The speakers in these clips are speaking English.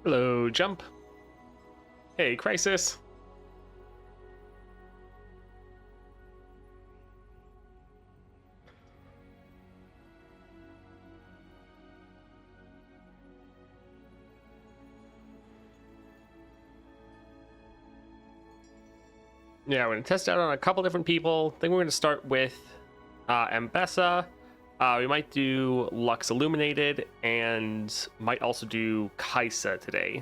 Hello, Jump. Hey, Crisis. Yeah, we're going to test out on a couple different people. I think we're going to start with Ambessa. We might do Lux Illuminated and might also do Kaisa today.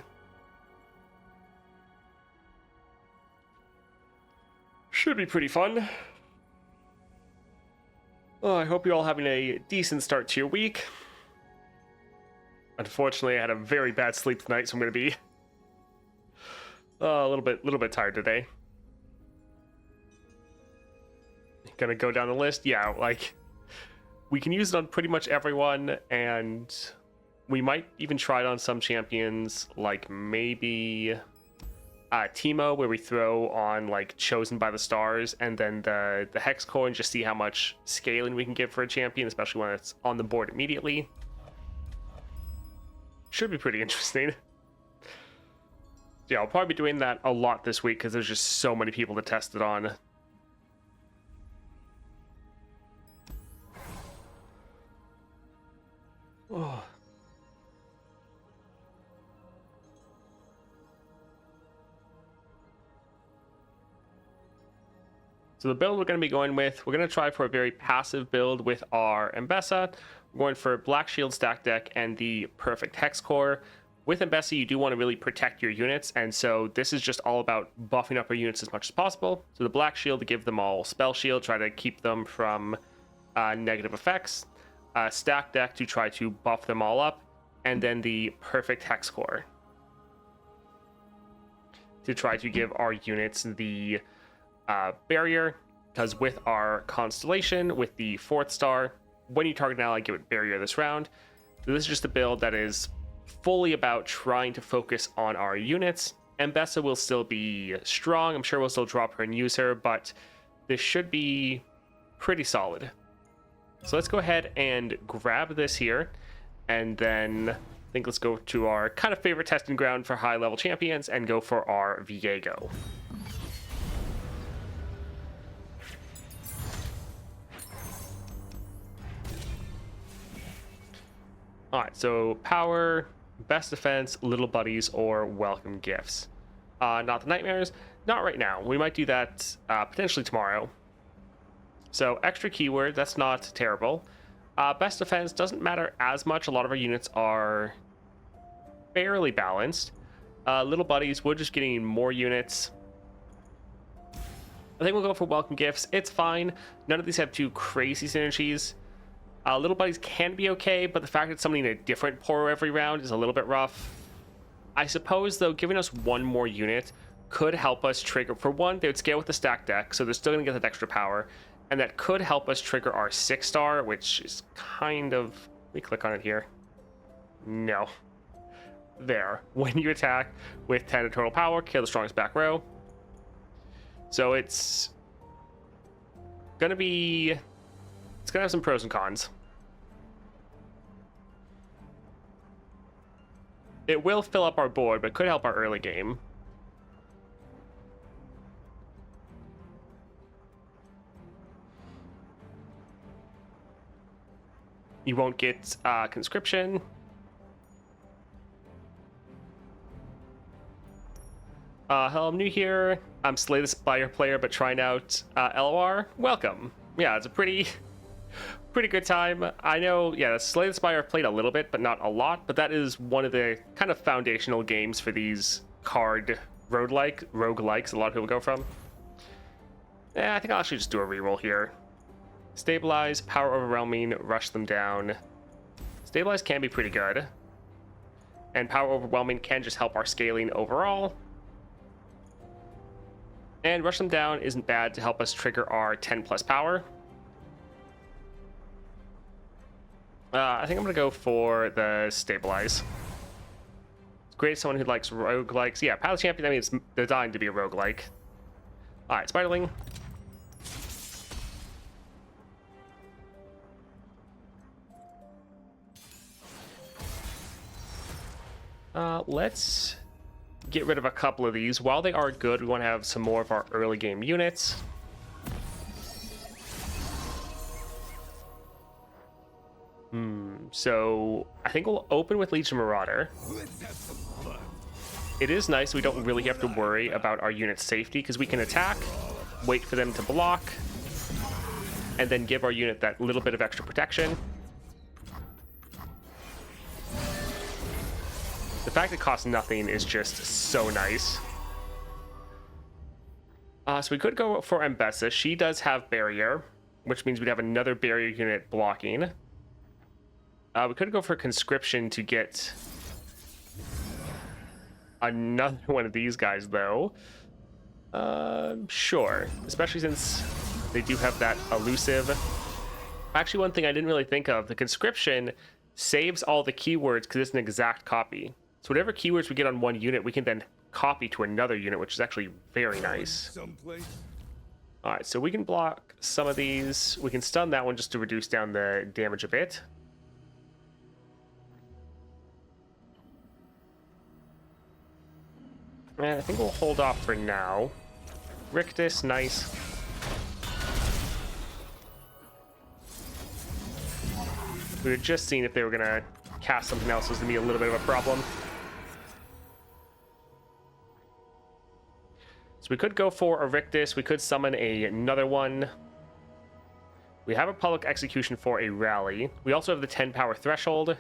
Should be pretty fun. Oh, I hope you're all having a decent start to your week. Unfortunately, I had a very bad sleep tonight, so I'm going to be a little bit tired today. Gonna go down the list. Yeah, like we can use it on pretty much everyone, and we might even try it on some champions, like maybe Teemo, where we throw on like Chosen by the Stars and then the Hexcore, and just see how much scaling we can get for a champion, especially when it's on the board immediately. Should be pretty interesting. Yeah, I'll probably be doing that a lot this week because there's just so many people to test it on. Oh. So the build we're going to be going with, we're going to try for a very passive build with our Ambessa. We're going for Black Shield stack deck and the perfect Hexcore. With Ambessa, you do want to really protect your units, and so this is just all about buffing up your units as much as possible. So the Black Shield to give them all Spell Shield, try to keep them from negative effects. Stack deck to try to buff them all up, and then the perfect Hexcore to try to give our units the barrier, because with our constellation, with the 4th star, when you target an ally, give it barrier this round. So this is just a build that is fully about trying to focus on our units. Ambessa will still be strong. I'm sure we'll still drop her and use her, but this should be pretty solid. So let's go ahead and grab this here, and then I think let's go to our kind of favorite testing ground for high level champions and go for our Viego. All right, so power, best defense, little buddies, or welcome gifts. Not the nightmares, not right now. We might do that potentially tomorrow. So extra keyword, that's not terrible. Best defense doesn't matter as much. A lot of our units are fairly balanced. Little buddies, we're just getting more units. I think we'll go for welcome gifts. It's fine. None of these have too crazy synergies. Little buddies can be okay, but the fact that something in a different poro every round is a little bit rough. I suppose, though, giving us one more unit could help us trigger. For one, they would scale with the stack deck, so they're still going to get that extra power. And that could help us trigger our 6-star, which is kind of... Let me click on it here. No. There. When you attack with 10 of total power, kill the strongest back row. So it's going to be... It's going to have some pros and cons. It will fill up our board, but could help our early game. You won't get conscription. Hello, I'm new here. I'm Slay the Spire player, but trying out LOR. Welcome. Yeah, it's a pretty good time. I know, yeah, Slay the Spire I've played a little bit, but not a lot. But that is one of the kind of foundational games for these card roguelikes a lot of people go from. Yeah, I think I'll actually just do a reroll here. Stabilize, power overwhelming, rush them down. Stabilize can be pretty good. And power overwhelming can just help our scaling overall. And rush them down isn't bad to help us trigger our 10 plus power. I think I'm going to go for the stabilize. It's great someone who likes roguelikes. Yeah, Pilot Champion, I mean, it's designed to be a roguelike. Alright, Spiderling. Let's get rid of a couple of these. While they are good, we want to have some more of our early game units. So I think we'll open with Legion Marauder. It is nice we don't really have to worry about our unit's safety because we can attack, wait for them to block, and then give our unit that little bit of extra protection. The fact it costs nothing is just so nice. So we could go for Ambessa. She does have barrier, which means we'd have another barrier unit blocking. We could go for conscription to get another one of these guys, though. Sure, especially since they do have that elusive. Actually, one thing I didn't really think of, the conscription saves all the keywords because it's an exact copy. So whatever keywords we get on one unit, we can then copy to another unit, which is actually very nice. All right, so we can block some of these. We can stun that one just to reduce down the damage a bit. And I think we'll hold off for now. Rictus, nice. We were just seeing if they were going to cast something else. Was going to be a little bit of a problem. So we could go for a Rictus. We could summon another one. We have a public execution for a rally. We also have the 10 power threshold.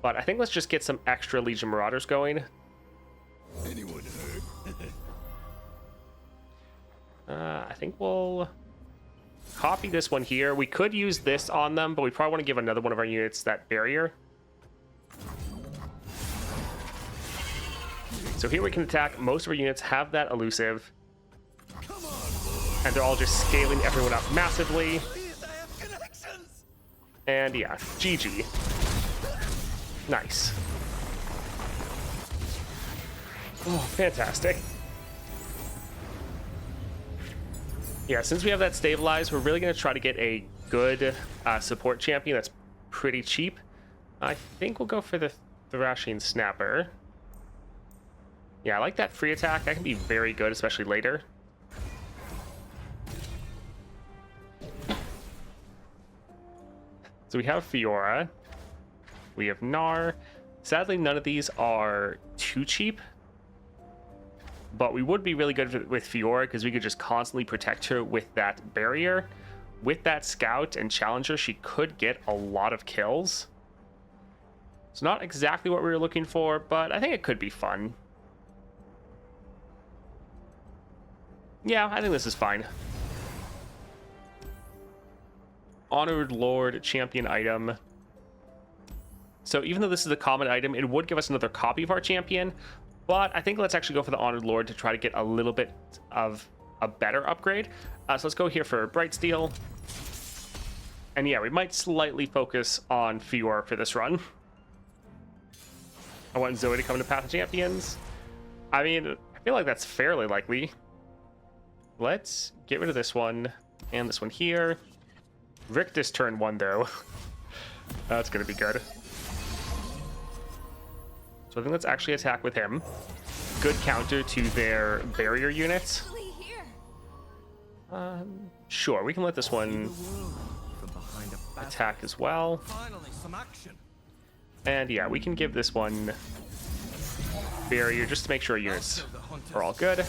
But I think let's just get some extra Legion Marauders going. Anyone heard? I think we'll copy this one here. We could use this on them, but we probably want to give another one of our units that barrier. So here we can attack. Most of our units have that elusive. And they're all just scaling everyone up massively. And yeah, GG. Nice. Oh, fantastic. Yeah, since we have that stabilized, we're really going to try to get a good support champion that's pretty cheap. I think we'll go for the Thrashing Snapper. Yeah, I like that free attack. That can be very good, especially later. So we have Fiora. We have Gnar. Sadly, none of these are too cheap. But we would be really good with Fiora because we could just constantly protect her with that barrier. With that scout and challenger, she could get a lot of kills. It's not exactly what we were looking for, but I think it could be fun. Yeah, I think this is fine. Honored Lord champion item. So even though this is a common item, it would give us another copy of our champion. But I think let's actually go for the Honored Lord to try to get a little bit of a better upgrade. So let's go here for Bright Steel. And yeah, we might slightly focus on Fiora for this run. I want Zoe to come to Path of Champions. I mean, I feel like that's fairly likely. Let's get rid of this one and this one here. Rictus turn 1 though. That's going to be good. So I think let's actually attack with him. Good counter to their barrier units. Sure, we can let this one attack as well. And yeah, we can give this one barrier just to make sure our units are all good.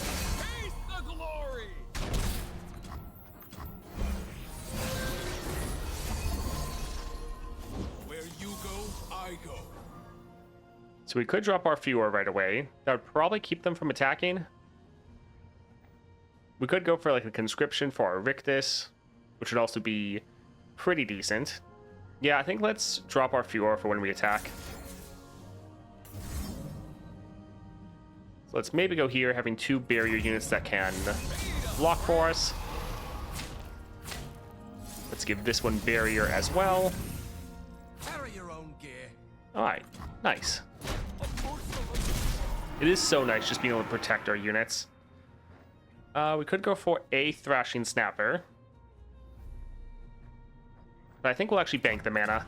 So we could drop our Fiora right away. That would probably keep them from attacking. We could go for like a conscription for our Rictus, which would also be pretty decent. Yeah, I think let's drop our Fiora for when we attack. So let's maybe go here, having 2 barrier units that can block for us. Let's give this one barrier as well. Alright, nice. It is so nice just being able to protect our units. We could go for a Thrashing Snapper. But I think we'll actually bank the mana.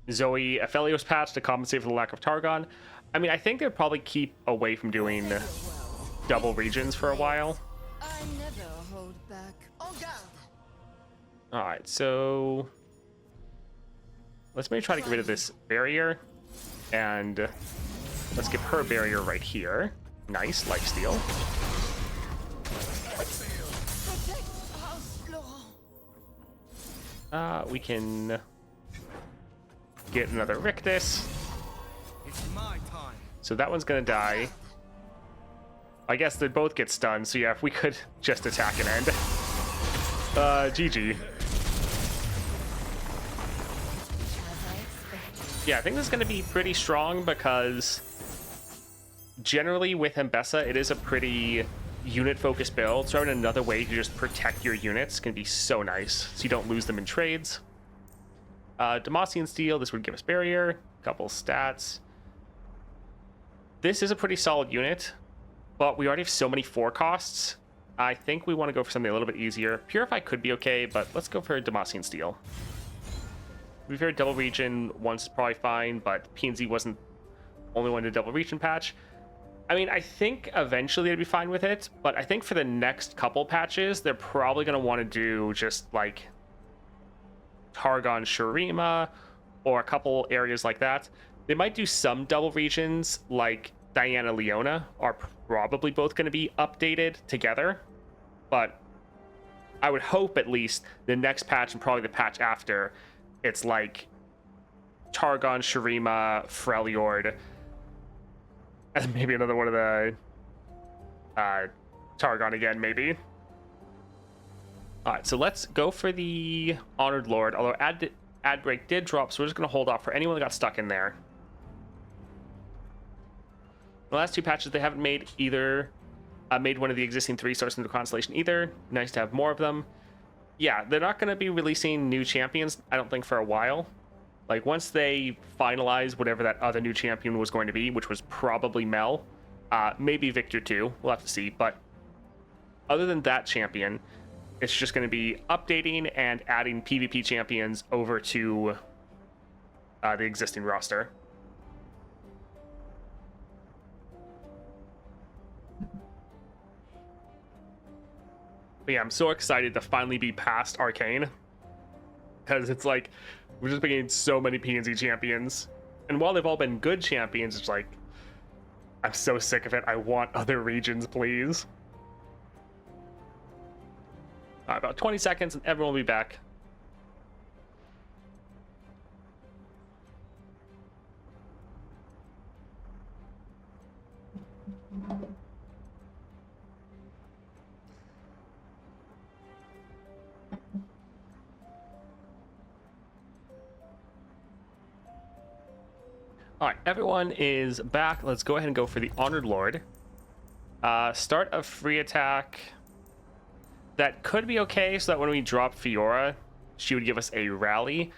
Zoe Aphelios patch to compensate for the lack of Targon. I mean, I think they'll probably keep away from doing double regions for a while. I never hold back. En garde. All right, so let's maybe try to get rid of this barrier, and let's give her a barrier right here. Nice, lifesteal. Protect House Laurent. We can get another Rictus. It's my time. So that one's gonna die. I guess they both get stunned, so yeah, if we could just attack and end. GG. Yeah, I think this is gonna be pretty strong because generally with Ambessa, it is a pretty unit-focused build, so having another way to just protect your units can be so nice, so you don't lose them in trades. Demacian Steel, this would give us barrier, couple stats. This is a pretty solid unit, but we already have so many 4 costs. I think we want to go for something a little bit easier. Purify could be okay, but let's go for Demacian Steel. We've heard double region once is probably fine, but PNZ wasn't only one to double region patch. I mean, I think eventually they'd be fine with it, but I think for the next couple patches, they're probably going to want to do just like Targon Shurima or a couple areas like that. They might do some double regions like Diana Leona are probably both going to be updated together, but I would hope at least the next patch and probably the patch after, it's like Targon, Shurima, Freljord, and maybe another one of the Targon again, maybe. All right, so let's go for the Honored Lord, although ad break did drop, so we're just going to hold off for anyone that got stuck in there. The last 2 patches, they haven't made either, made one of the existing 3 stars into Constellation either. Nice to have more of them. Yeah, they're not going to be releasing new champions, I don't think, for a while. Like, once they finalize whatever that other new champion was going to be, which was probably Mel, maybe Victor too, we'll have to see. But other than that champion, it's just going to be updating and adding PvP champions over to the existing roster. But yeah, I'm so excited to finally be past Arcane, because it's like we're just getting so many PNZ champions, and while they've all been good champions, it's like I'm so sick of it. I want other regions, please. All right, about 20 seconds and everyone will be back. All right, everyone is back. Let's go ahead and go for the Honored Lord. Start a free attack. That could be okay, so that when we drop Fiora, she would give us a rally.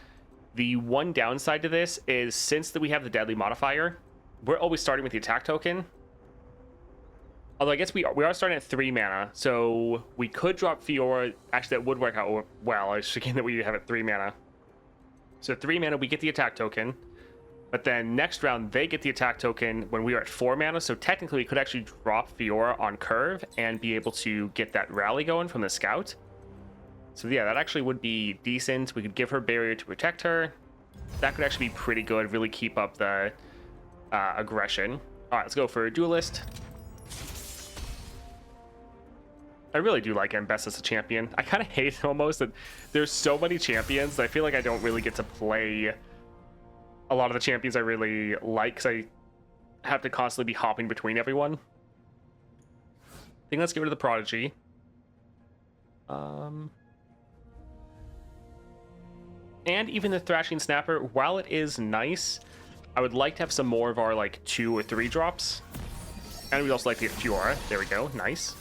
The one downside to this is since we have the deadly modifier, we're always starting with the attack token. Although I guess we are starting at 3 mana, so we could drop Fiora. Actually, that would work out well. I was thinking that we have it 3 mana. So 3 mana, we get the attack token. But then next round, they get the attack token when we are at 4 mana. So technically, we could actually drop Fiora on curve and be able to get that rally going from the scout. So yeah, that actually would be decent. We could give her barrier to protect her. That could actually be pretty good. Really keep up the aggression. All right, let's go for a duelist. I really do like Ambessa as a champion. I kind of hate almost that there's so many champions that I feel like I don't really get to play a lot of the champions I really like, because I have to constantly be hopping between everyone. I think let's get rid of the Prodigy. And even the Thrashing Snapper, while it is nice, I would like to have some more of our like 2 or 3 drops. And we'd also like to get Fiora. There we go, nice.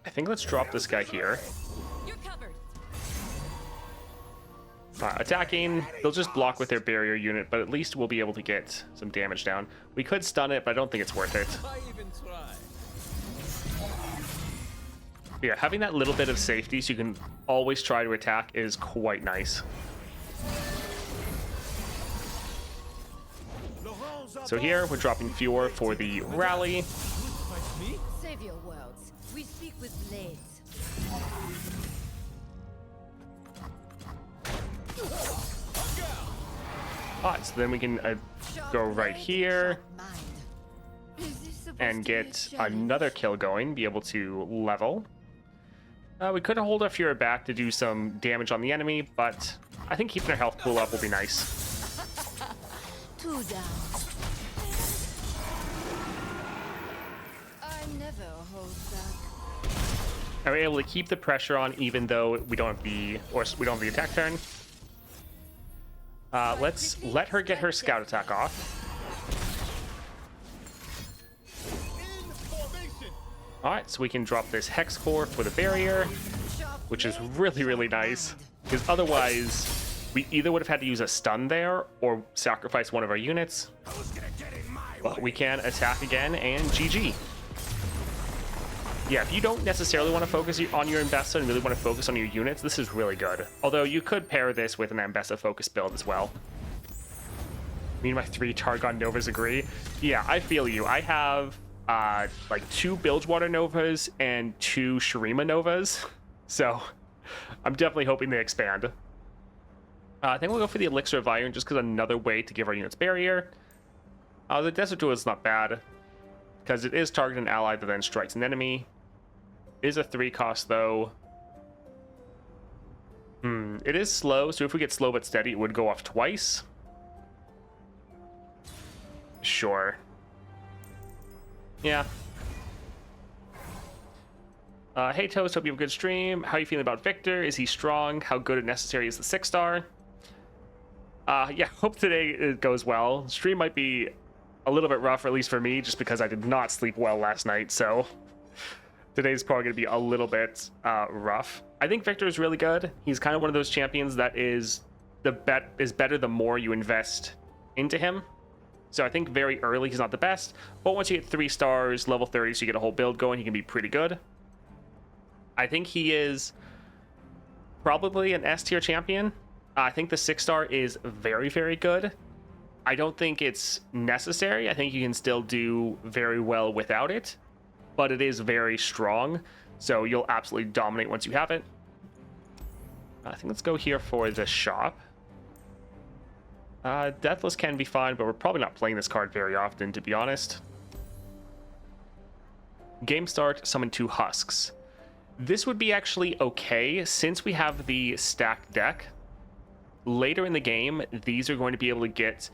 I think let's drop this guy here. Attacking, they'll just block with their barrier unit, but at least we'll be able to get some damage down. We could stun it, but I don't think it's worth it. Yeah, having that little bit of safety so you can always try to attack is quite nice. So here we're dropping Fior for the rally. Save your worlds. We speak with blades. Alright, so then we can go right here and get another kill going, be able to level. We could hold our Fiora back to do some damage on the enemy, but I think keeping our health pool up will be nice. 2 down. I never hold back. And we're able to keep the pressure on even though we don't have the attack turn. Let's let her get her scout attack off. Alright, so we can drop this Hexcore for the barrier, which is really, really nice. Because otherwise, we either would have had to use a stun there or sacrifice one of our units. But we can attack again and GG. Yeah, if you don't necessarily want to focus on your Ambessa and really want to focus on your units, this is really good. Although you could pair this with an Ambessa focus build as well. Me and my 3 Targon Novas agree. Yeah, I feel you. I have like 2 Bilgewater Novas and 2 Shurima Novas. So I'm definitely hoping they expand. I think we'll go for the Elixir of Iron just because another way to give our units barrier. The Desert Duel is not bad because it is target an ally that then strikes an enemy. It is a 3 cost though. It is slow, so if we get slow but steady, it would go off twice. Sure. Yeah. Hey Toast, hope you have a good stream. How are you feeling about Victor? Is he strong? How good and necessary is the 6-star? Yeah, hope today it goes well. Stream might be a little bit rough, or at least for me, just because I did not sleep well last night, so today's probably going to be a little bit rough. I think Victor is really good. He's kind of one of those champions that is better the more you invest into him. So I think very early he's not the best, but once you get 3 stars, level 30, so you get a whole build going, he can be pretty good. I think he is probably an S tier champion. I think the 6-star is very, very good. I don't think it's necessary. I think you can still do very well without it, but it is very strong, so you'll absolutely dominate once you have it. I think let's go here for the shop. Deathless can be fine, but we're probably not playing this card very often, to be honest. Game start, summon 2 husks. This would be actually okay, since we have the stacked deck. Later in the game, these are going to be able to get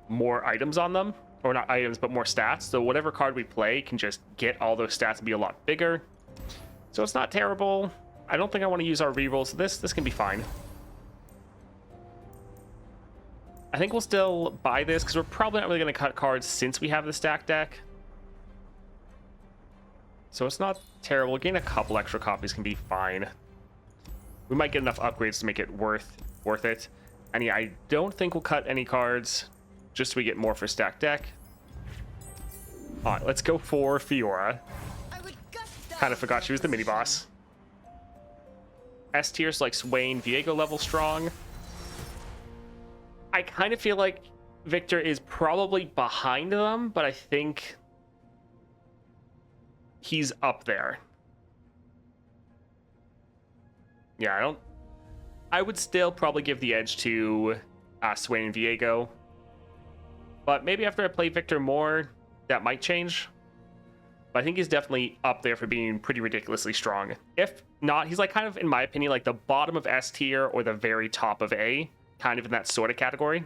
more items on them. Or not items, but more stats. So whatever card we play can just get all those stats and be a lot bigger. So it's not terrible. I don't think I want to use our rerolls. This can be fine. I think we'll still buy this because we're probably not really going to cut cards since we have the stack deck. So it's not terrible. Getting a couple extra copies can be fine. We might get enough upgrades to make it worth it. And yeah, I don't think we'll cut any cards just so we get more for stack deck. All right, let's go for Fiora. Kind of forgot she was the mini boss. S tiers like Swain, Viego level strong. I kind of feel like Victor is probably behind them, but I think he's up there. Yeah, I would still probably give the edge to Swain and Viego. But maybe after I play Victor more, that might change. But I think he's definitely up there for being pretty ridiculously strong. If not, he's like kind of, in my opinion, like the bottom of S tier or the very top of A. Kind of in that sort of category.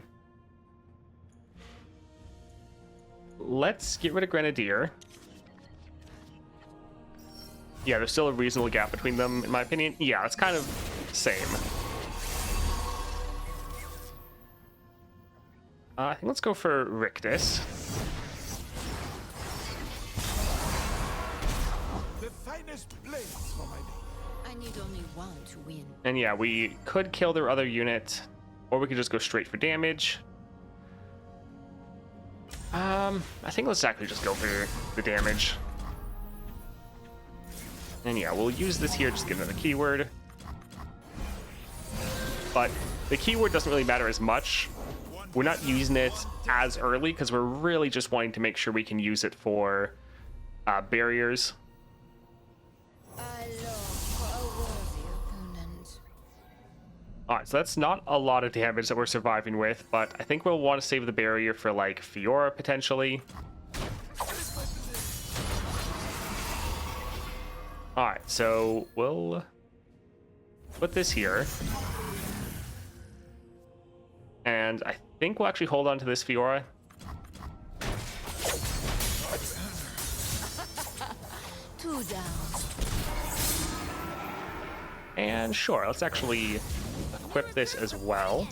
Let's get rid of Grenadier. Yeah, there's still a reasonable gap between them, in my opinion. Yeah, it's kind of same. I think let's go for Rictus. The finest blades for my day. I need only one to win. And yeah, we could kill their other unit, or we could just go straight for damage. I think let's actually just go for the damage. And yeah, we'll use this here, just get another keyword. But the keyword doesn't really matter as much. We're not using it as early because we're really just wanting to make sure we can use it for barriers. I long for a worthy opponent. Alright, so that's not a lot of damage that we're surviving with, but I think we'll want to save the barrier for, like, Fiora, potentially. Alright, so we'll put this here. And I think we'll actually hold on to this Fiora. Two down. And sure, let's actually equip this as well.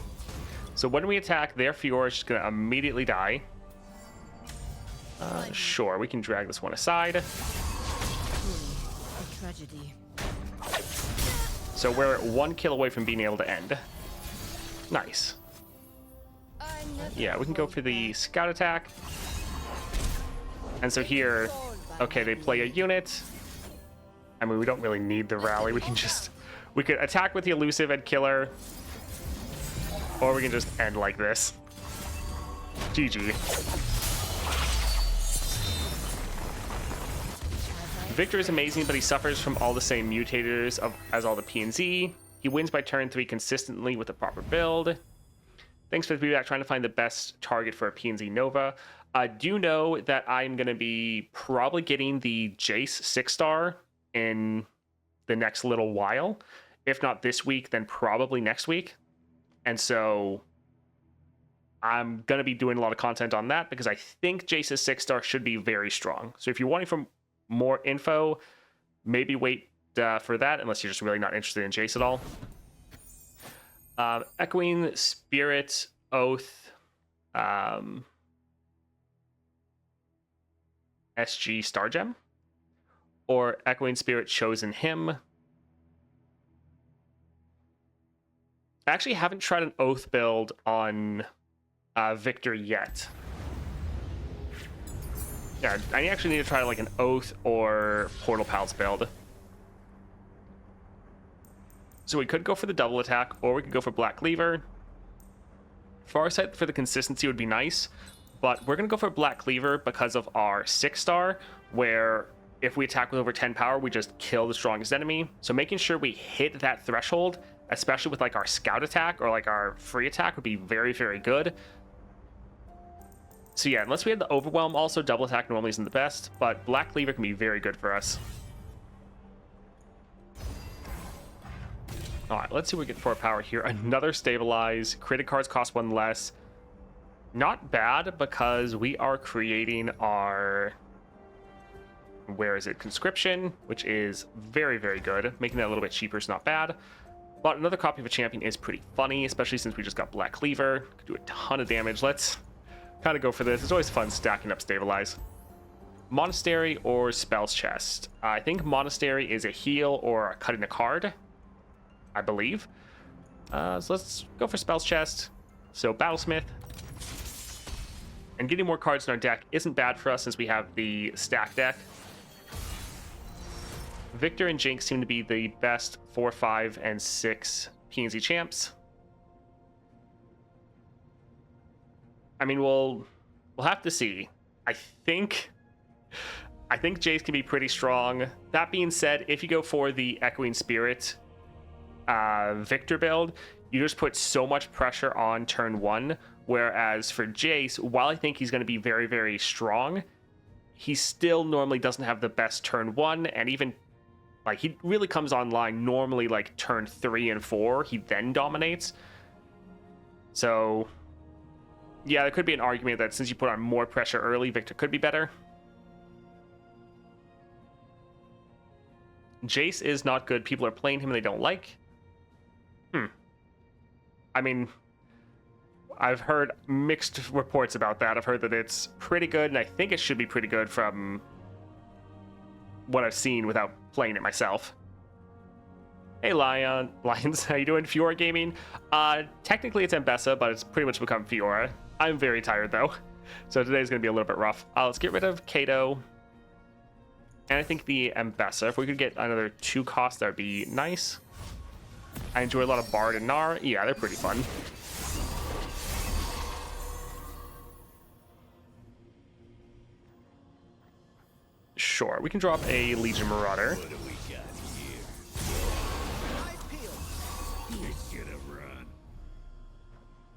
So when we attack, their Fiora is just going to immediately die. Sure, we can drag this one aside. A tragedy. So we're 1 kill away from being able to end. Nice. Yeah, we can go for the scout attack. And so here, okay, they play a unit. I mean, we don't really need the rally. We could attack with the elusive and kill her. Or we can just end like this. GG. Victor is amazing, but he suffers from all the same mutators as all the P&Z. He wins by turn 3 consistently with the proper build. Thanks for the feedback, trying to find the best target for a P&Z Nova. Do know that I'm going to be probably getting the Jace 6-star in the next little while. If not this week, then probably next week. And so I'm going to be doing a lot of content on that because I think Jace's 6-star should be very strong. So if you're wanting from more info, maybe wait for that, unless you're just really not interested in Jace at all. Echoing Spirit, Oath, SG Star Gem, or Echoing Spirit, Chosen Him. I actually haven't tried an Oath build on Victor yet. Yeah, I actually need to try like an Oath or Portal Pals build. So we could go for the double attack, or we could go for Black Cleaver. Farsight for the consistency would be nice, but we're going to go for Black Cleaver because of our 6-star, where if we attack with over 10 power, we just kill the strongest enemy. So making sure we hit that threshold, especially with like our scout attack or like our free attack, would be very, very good. So yeah, unless we had the Overwhelm, also double attack normally isn't the best, but Black Cleaver can be very good for us. All right, let's see what we get for power here. Another Stabilize. Created cards cost 1 less. Not bad, because we are creating our... Where is it? Conscription, which is very, very good. Making that a little bit cheaper is not bad. But another copy of a champion is pretty funny, especially since we just got Black Cleaver. Could do a ton of damage. Let's kind of go for this. It's always fun stacking up Stabilize. Monastery or Spells Chest. I think Monastery is a heal or cutting a card, I believe. So let's go for Spells Chest. So Battlesmith. And getting more cards in our deck isn't bad for us since we have the stack deck. Victor and Jinx seem to be the best 4, 5, and 6 P&Z champs. I mean, we'll have to see. I think Jace can be pretty strong. That being said, if you go for the Echoing Spirit Victor build, you just put so much pressure on turn 1, whereas for Jace, while I think he's going to be very, very strong, he still normally doesn't have the best turn 1, and even like he really comes online normally like turn 3 and 4, he then dominates. So yeah, there could be an argument that since you put on more pressure early, Victor could be better. Jace is not good. People are playing him and they don't like. I mean, I've heard mixed reports about that. I've heard that it's pretty good, and I think it should be pretty good from what I've seen without playing it myself. Hey, Lions, how you doing? Fiora Gaming? Technically it's Ambessa, but it's pretty much become Fiora. I'm very tired, though, so today's going to be a little bit rough. Let's get rid of Kato. And I think the Ambessa, if we could get another 2 costs, that would be nice. I enjoy a lot of Bard and Gnar. Yeah, they're pretty fun. Sure, we can drop a Legion Marauder. What do we got here? You're gonna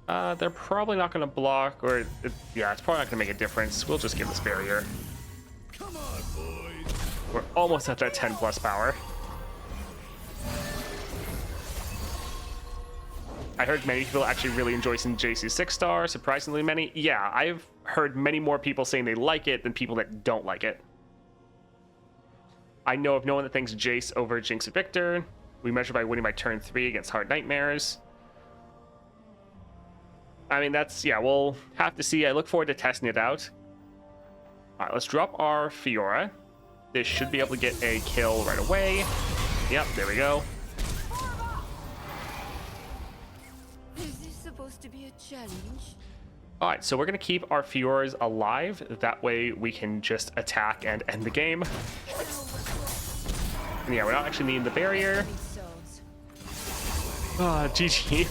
run. They're probably not going to block, or yeah, it's probably not going to make a difference. We'll just give this barrier. Come on, boys. We're almost at that 10 plus power. I heard many people actually really enjoy some JC 6-star, surprisingly many. Yeah, I've heard many more people saying they like it than people that don't like it. I know of no one that thinks Jace over Jinx and Victor. We measure by winning by turn 3 against Hard Nightmares. I mean, that's, yeah, we'll have to see. I look forward to testing it out. All right, let's drop our Fiora. This should be able to get a kill right away. Yep, there we go. Is this supposed to be a challenge? All right, so we're going to keep our Fioras alive. That way we can just attack and end the game. And yeah, we're not actually needing the barrier. GG.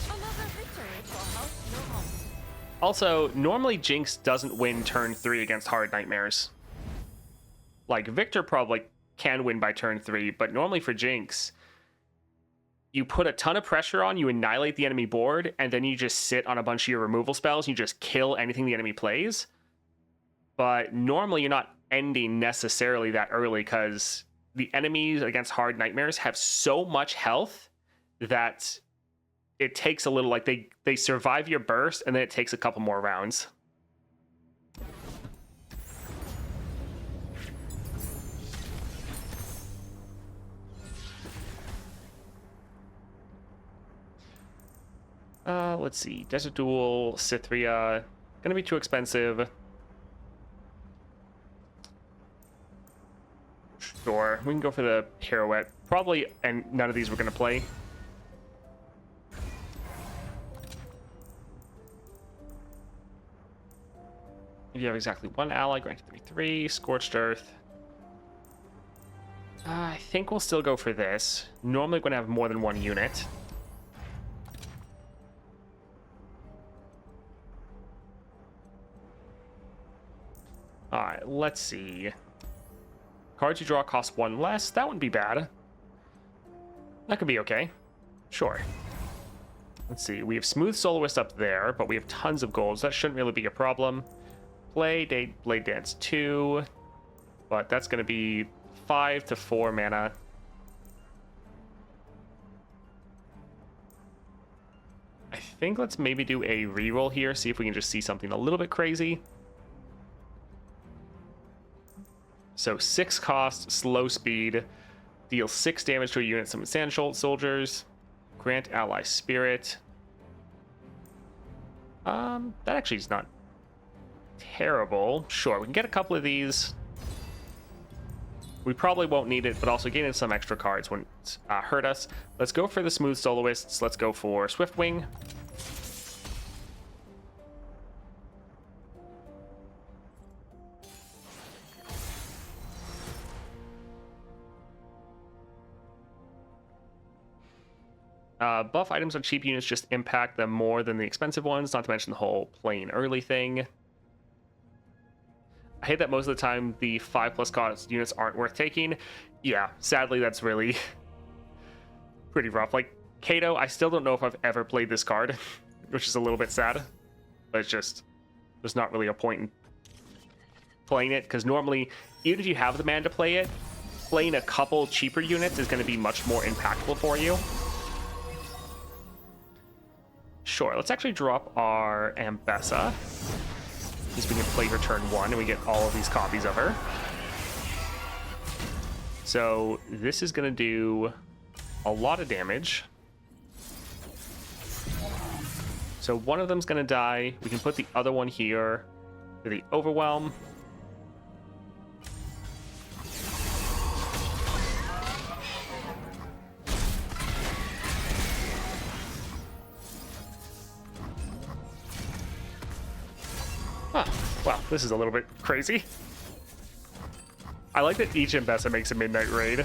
Another victory for House No Home. Also, normally Jinx doesn't win turn 3 against Hard Nightmares. Like, Victor probably can win by turn 3, but normally for Jinx, you put a ton of pressure on, you annihilate the enemy board, and then you just sit on a bunch of your removal spells, and you just kill anything the enemy plays. But normally you're not ending necessarily that early, because the enemies against Hard Nightmares have so much health that it takes a little, like, they survive your burst, and then it takes a couple more rounds. Let's see. Desert Duel, Cythria. Gonna be too expensive. Sure, we can go for the Pirouette. Probably, and none of these we're gonna play. If you have exactly one ally, granted 3/3, Scorched Earth. I think we'll still go for this. Normally we're gonna have more than one unit. Alright, let's see. Cards you draw cost 1 less. That wouldn't be bad. That could be okay. Sure. Let's see. We have Smooth Soloist up there, but we have tons of gold, so that shouldn't really be a problem. Blade Dance 2. But that's going to be 5 to 4 mana. I think let's maybe do a reroll here, see if we can just see something a little bit crazy. So 6 cost, slow speed, deal 6 damage to a unit, summon Sand Soldiers, grant ally spirit. That actually is not terrible. Sure, we can get a couple of these. We probably won't need it, but also getting some extra cards wouldn't hurt us. Let's go for the Smooth Soloists. Let's go for Swiftwing. Buff items on cheap units just impact them more than the expensive ones, not to mention the whole playing early thing. I hate that most of the time the 5+ cost units aren't worth taking. Yeah, sadly that's really pretty rough. Like, Kato, I still don't know if I've ever played this card, which is a little bit sad. But it's just, there's not really a point in playing it, because normally, even if you have the mana to play it, playing a couple cheaper units is going to be much more impactful for you. Sure, let's actually drop our Ambessa, because we can play her turn 1 and we get all of these copies of her. So this is going to do a lot of damage. So one of them's going to die. We can put the other one here for the Overwhelm. Huh. Wow, this is a little bit crazy. I like that each Ambessa makes a midnight raid.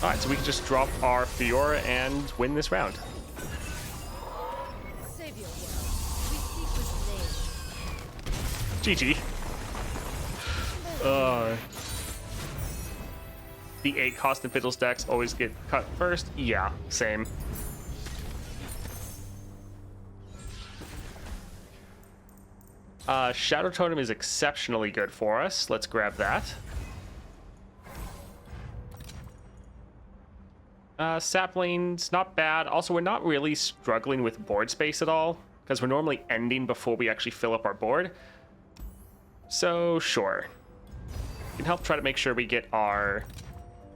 Alright, so we can just drop our Fiora and win this round. Save your world. We speak with GG. The 8 cost and fiddles decks always get cut first. Yeah, same. Shadow Totem is exceptionally good for us. Let's grab that. Saplings, not bad. Also, we're not really struggling with board space at all, because we're normally ending before we actually fill up our board. So, sure. We can help try to make sure we get our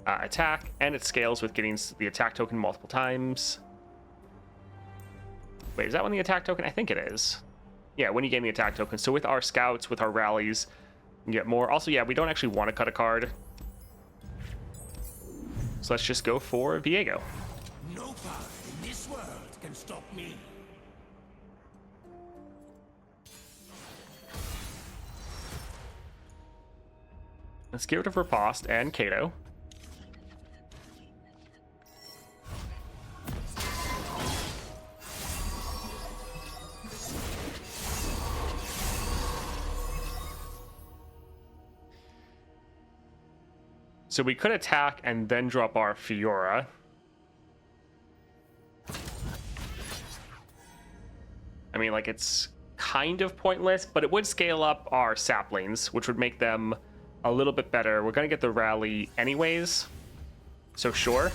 attack, and it scales with getting the attack token multiple times. Wait, is that one the attack token? I think it is. Yeah, when you gain the attack token. So with our scouts, with our rallies, you get more. Also, yeah, we don't actually want to cut a card. So let's just go for Viego. No power in this world can stop me. Let's get rid of Riposte and Kato. So we could attack and then drop our Fiora. I mean, like, it's kind of pointless, but it would scale up our saplings, which would make them a little bit better. We're going to get the rally anyways, so sure.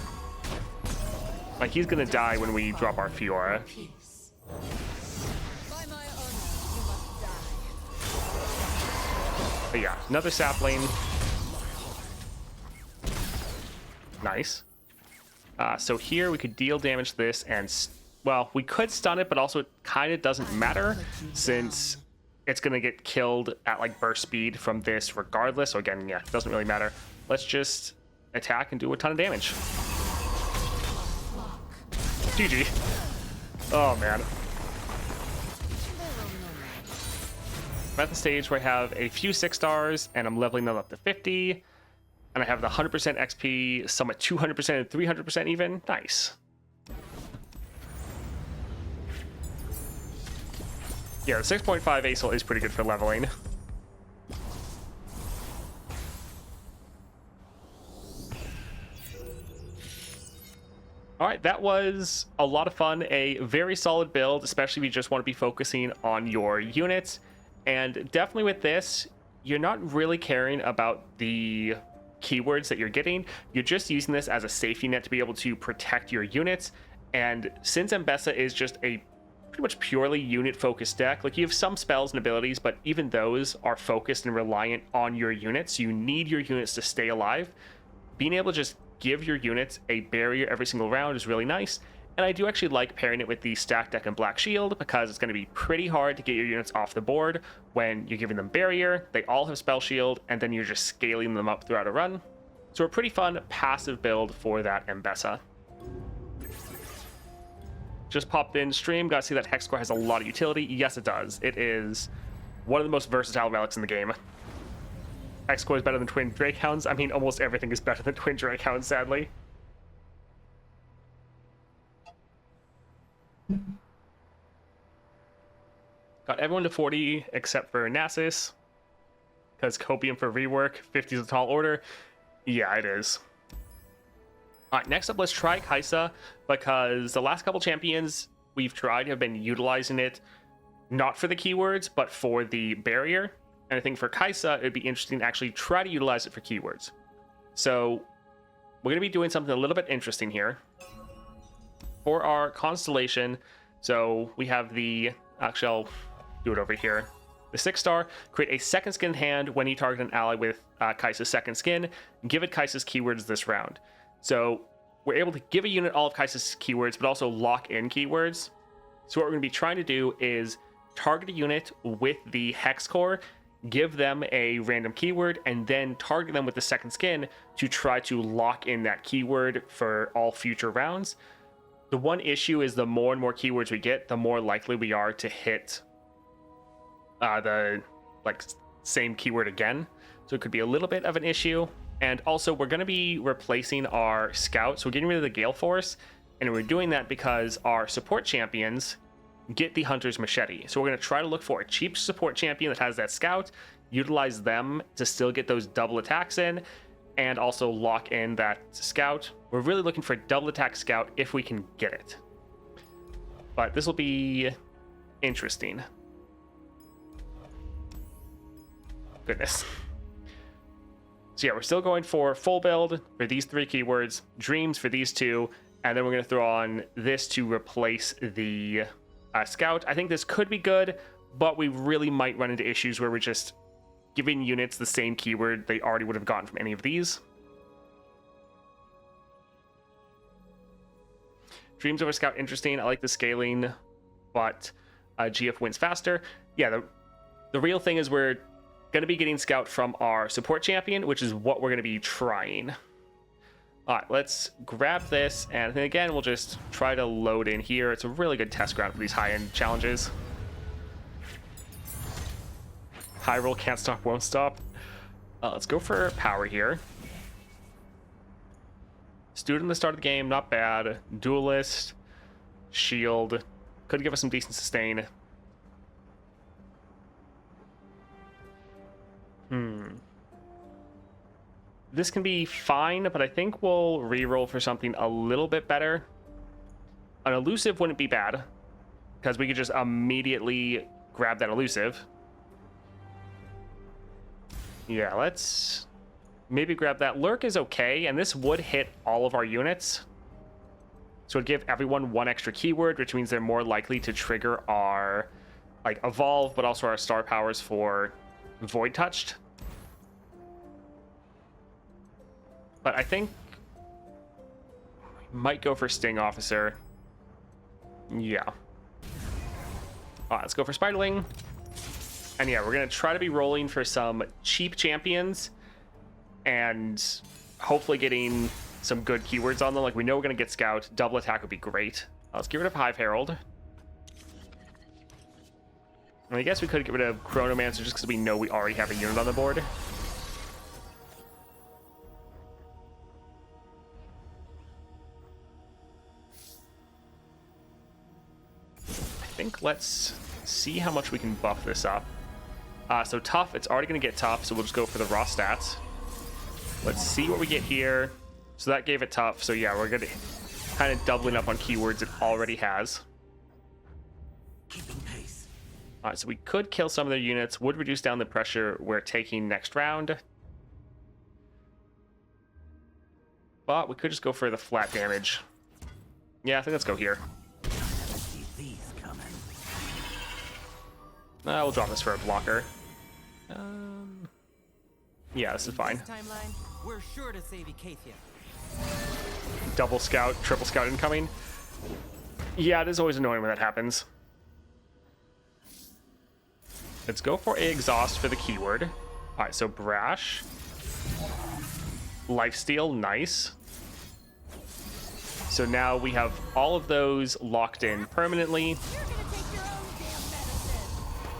Like, he's going to die when we drop our Fiora. by my honor, you must die. But yeah, another sapling. Nice. So here we could deal damage to this and, well, we could stun it, but also it kind of doesn't matter since it's going to get killed at like burst speed from this regardless. So again, yeah, it doesn't really matter. Let's just attack and do a ton of damage. GG. Oh, man. I'm at the stage where I have a few 6 stars and I'm leveling them up to 50. And I have the 100% XP, some at 200% and 300% even. Nice. Yeah, the 6.5 ASL is pretty good for leveling. All right, that was a lot of fun. A very solid build, especially if you just want to be focusing on your units. And definitely with this, you're not really caring about the keywords that you're getting. You're just using this as a safety net to be able to protect your units. And since Ambessa is just a pretty much purely unit focused deck, like you have some spells and abilities, but even those are focused and reliant on your units. So you need your units to stay alive. Being able to just give your units a barrier every single round is really nice. And I do actually like pairing it with the stack deck and Black Shield because it's going to be pretty hard to get your units off the board when you're giving them barrier. They all have spell shield, and then you're just scaling them up throughout a run. So a pretty fun passive build for that Ambessa. Just popped in stream. Got to see that Hexcore has a lot of utility. Yes, it does. It is one of the most versatile relics in the game. Hexcore is better than Twin Drakehounds. I mean, almost everything is better than Twin Drakehounds, sadly. Got everyone to 40 except for Nasus. Because Copium for rework. 50 is a tall order. Yeah, it is. Alright, next up, let's try Kai'Sa. Because the last couple champions we've tried have been utilizing it not for the keywords, but for the barrier. And I think for Kai'Sa, it'd be interesting to actually try to utilize it for keywords. So we're going to be doing something a little bit interesting here. For our constellation, so we have the... Actually, I'll do it over here. The 6-star, create a second skin hand when you target an ally with Kai'Sa's second skin, and give it Kai'Sa's keywords this round. So we're able to give a unit all of Kai'Sa's keywords, but also lock in keywords. So what we're going to be trying to do is target a unit with the Hexcore, give them a random keyword, and then target them with the second skin to try to lock in that keyword for all future rounds. The one issue is the more and more keywords we get, the more likely we are to hit the same keyword again. So it could be a little bit of an issue. And also, we're going to be replacing our scout. So we're getting rid of the Gale Force. And we're doing that because our support champions get the Hunter's Machete. So we're going to try to look for a cheap support champion that has that scout, utilize them to still get those double attacks in, and also lock in that scout. We're really looking for a double attack scout if we can get it. But this will be interesting. Goodness. So yeah, we're still going for full build for these 3 keywords, dreams for these 2, and then we're going to throw on this to replace the scout. I think this could be good, but we really might run into issues where we're just giving units the same keyword they already would have gotten from any of these. Dreams over scout, interesting. I like the scaling, but GF wins faster. Yeah, the real thing is we're going to be getting scout from our support champion, which is what we're going to be trying. All right, let's grab this, and then again, we'll just try to load in here. It's a really good test ground for these high-end challenges. High roll, can't stop, won't stop. Let's go for power here. Student at the start of the game, not bad. Duelist, shield, could give us some decent sustain. This can be fine, but I think we'll reroll for something a little bit better. An elusive wouldn't be bad, because we could just immediately grab that elusive. Yeah, let's maybe grab that. Lurk is okay, and this would hit all of our units. So it'd give everyone 1 extra keyword, which means they're more likely to trigger our evolve, but also our star powers for void touched. But I think we might go for Sting Officer. Yeah. All right, let's go for Spiderling. And yeah, we're going to try to be rolling for some cheap champions and hopefully getting some good keywords on them. Like, we know we're going to get Scout. Double attack would be great. Let's get rid of Hive Herald. And I guess we could get rid of Chronomancer just because we know we already have a unit on the board. I think let's see how much we can buff this up. So tough, it's already going to get tough, so we'll just go for the raw stats. Let's see what we get here. So that gave it tough, so yeah, we're going to kind of doubling up on keywords it already has. Keeping pace. All right, so we could kill some of their units, would reduce down the pressure we're taking next round. But we could just go for the flat damage. Yeah, I think let's go here. See these coming. We'll drop this for a blocker. Yeah, this is fine. Timeline, we're sure to save Icathia. Double scout, triple scout incoming. Yeah, it is always annoying when that happens. Let's go for a exhaust for the keyword. All right, so brash. Lifesteal, nice. So now we have all of those locked in permanently.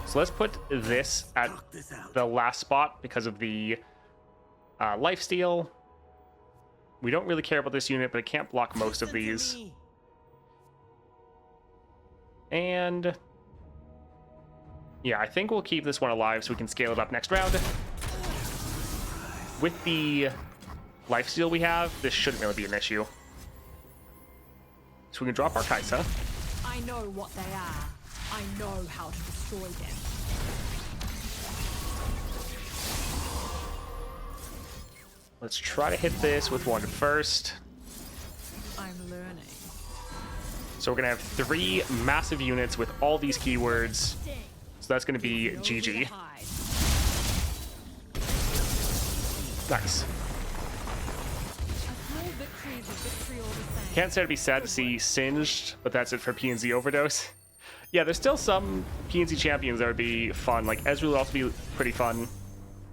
So let's put this at the last spot because of the lifesteal. We don't really care about this unit, but it can't block most of these. And yeah, I think we'll keep this one alive so we can scale it up next round. With the lifesteal we have, this shouldn't really be an issue. So we can drop our Kaisa. I know what they are. I know how to destroy them. Let's try to hit this with one first. I'm learning. So we're gonna have 3 massive units with all these keywords. So that's gonna be GG. Nice. Can't say to be sad to see Singed, but that's it for PNZ Overdose. Yeah, there's still some PNZ champions that would be fun. Like Ezreal would also be pretty fun.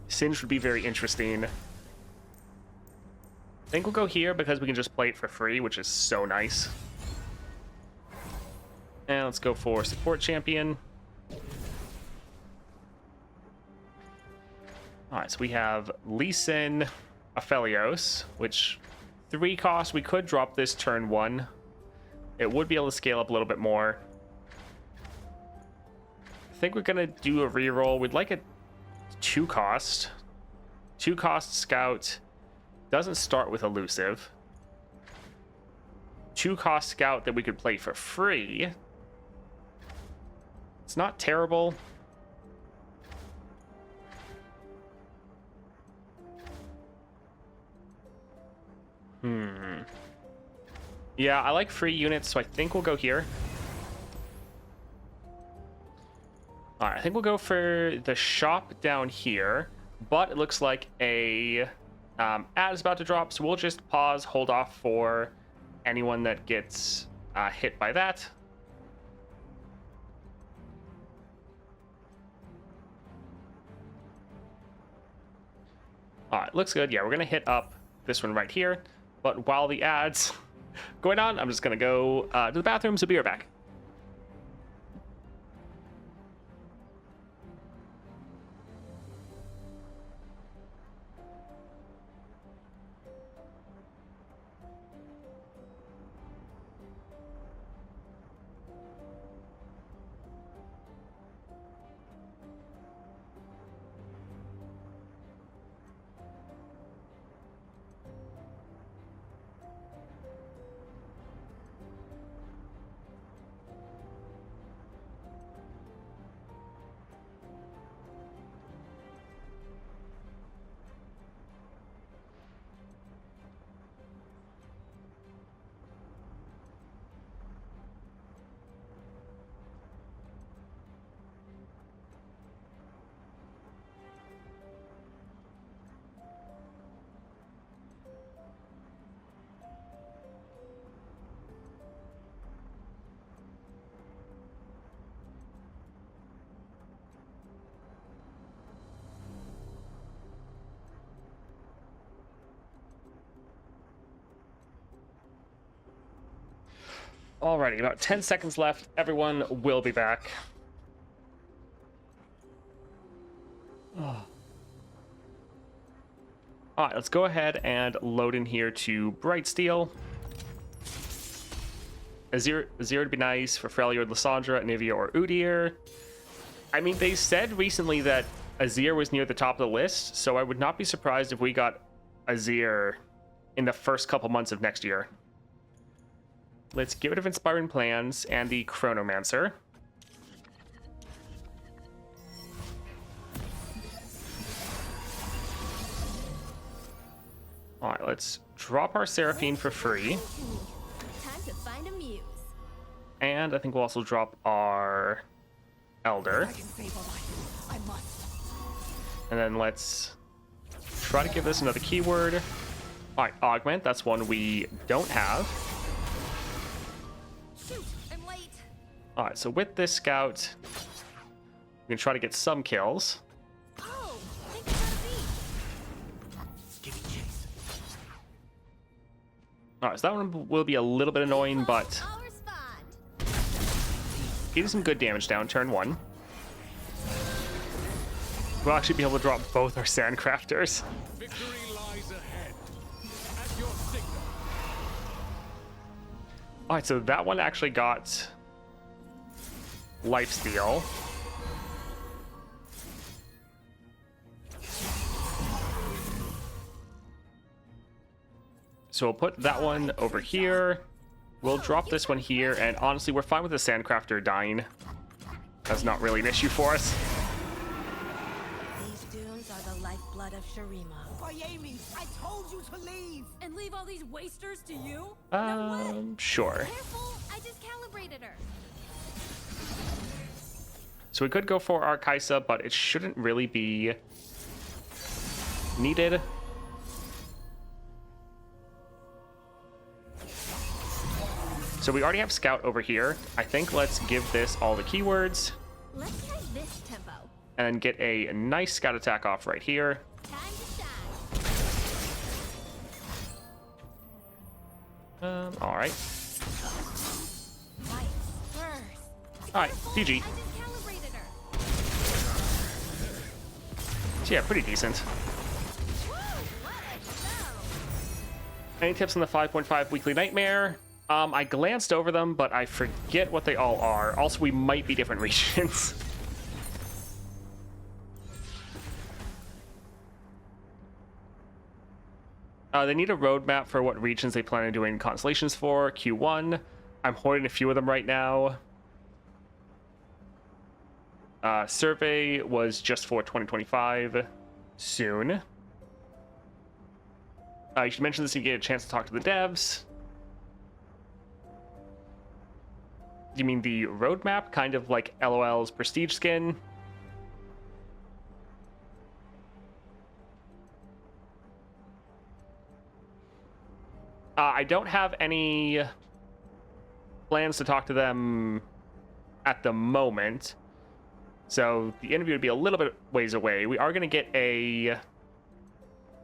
Singed would be very interesting. I think we'll go here because we can just play it for free, which is so nice. And let's go for support champion. Alright, so we have Lee Sin, Aphelios, which 3 cost. We could drop this turn 1. It would be able to scale up a little bit more. I think we're gonna do a reroll. We'd like a 2 cost. 2 cost scout. Doesn't start with elusive. 2 cost scout that we could play for free. It's not terrible. Yeah, I like free units, so I think we'll go here. Alright, I think we'll go for the shop down here, but it looks like a ad is about to drop, so we'll just pause, hold off for anyone that gets hit by that. Alright, looks good. Yeah, we're gonna hit up this one right here, but while the ad's going on, I'm just gonna go to the bathroom, so be right back. Alrighty, about 10 seconds left. Everyone will be back. Oh. Alright, let's go ahead and load in here to Bright Steel. Azir would be nice for Freljord, Lysandra, Anivia, or Udyr. I mean, they said recently that Azir was near the top of the list, so I would not be surprised if we got Azir in the first couple months of next year. Let's get rid of Inspiring Plans and the Chronomancer. Alright, let's drop our Seraphine for free. Time to find a muse. And I think we'll also drop our Elder. I can save a life. I must. And then let's try to give this another keyword. Alright, Augment, that's one we don't have. Shoot, I'm late. Alright, so with this scout, we can try to get some kills. Oh, think about me. Give me chase. Alright, so that one will be a little bit annoying, but I'll respond. getting some good damage down turn 1. We'll actually be able to drop both our Sandcrafters. Victory lies ahead. At your signal. Alright, so that one actually got Lifesteal. So we'll put that one over here. We'll drop this one here, and honestly, we're fine with the Sandcrafter dying. That's not really an issue for us. These dunes are the lifeblood of Shurima. Amy, I told you to leave. And leave all these wasters to you? No way. Sure. Careful, I just calibrated her. So we could go for our Kaisa, but it shouldn't really be needed. So we already have Scout over here. I think let's give this all the keywords Let's try this tempo. and get a nice Scout attack off right here. Time to shine. All right. Lights first. All right, GG. Calibrated her. So yeah, pretty decent. Woo, what a show. Any tips on the 5.5 Weekly Nightmare? I glanced over them, but I forget what they all are. Also, we might be different regions. They need a roadmap for what regions they plan on doing constellations for. Q1. I'm hoarding a few of them right now. Survey was just for 2025. Soon. You should mention this if you get a chance to talk to the devs. You mean the roadmap? Kind of like LOL's prestige skin? I don't have any plans to talk to them at the moment. So the interview would be a little bit ways away. We are going to get a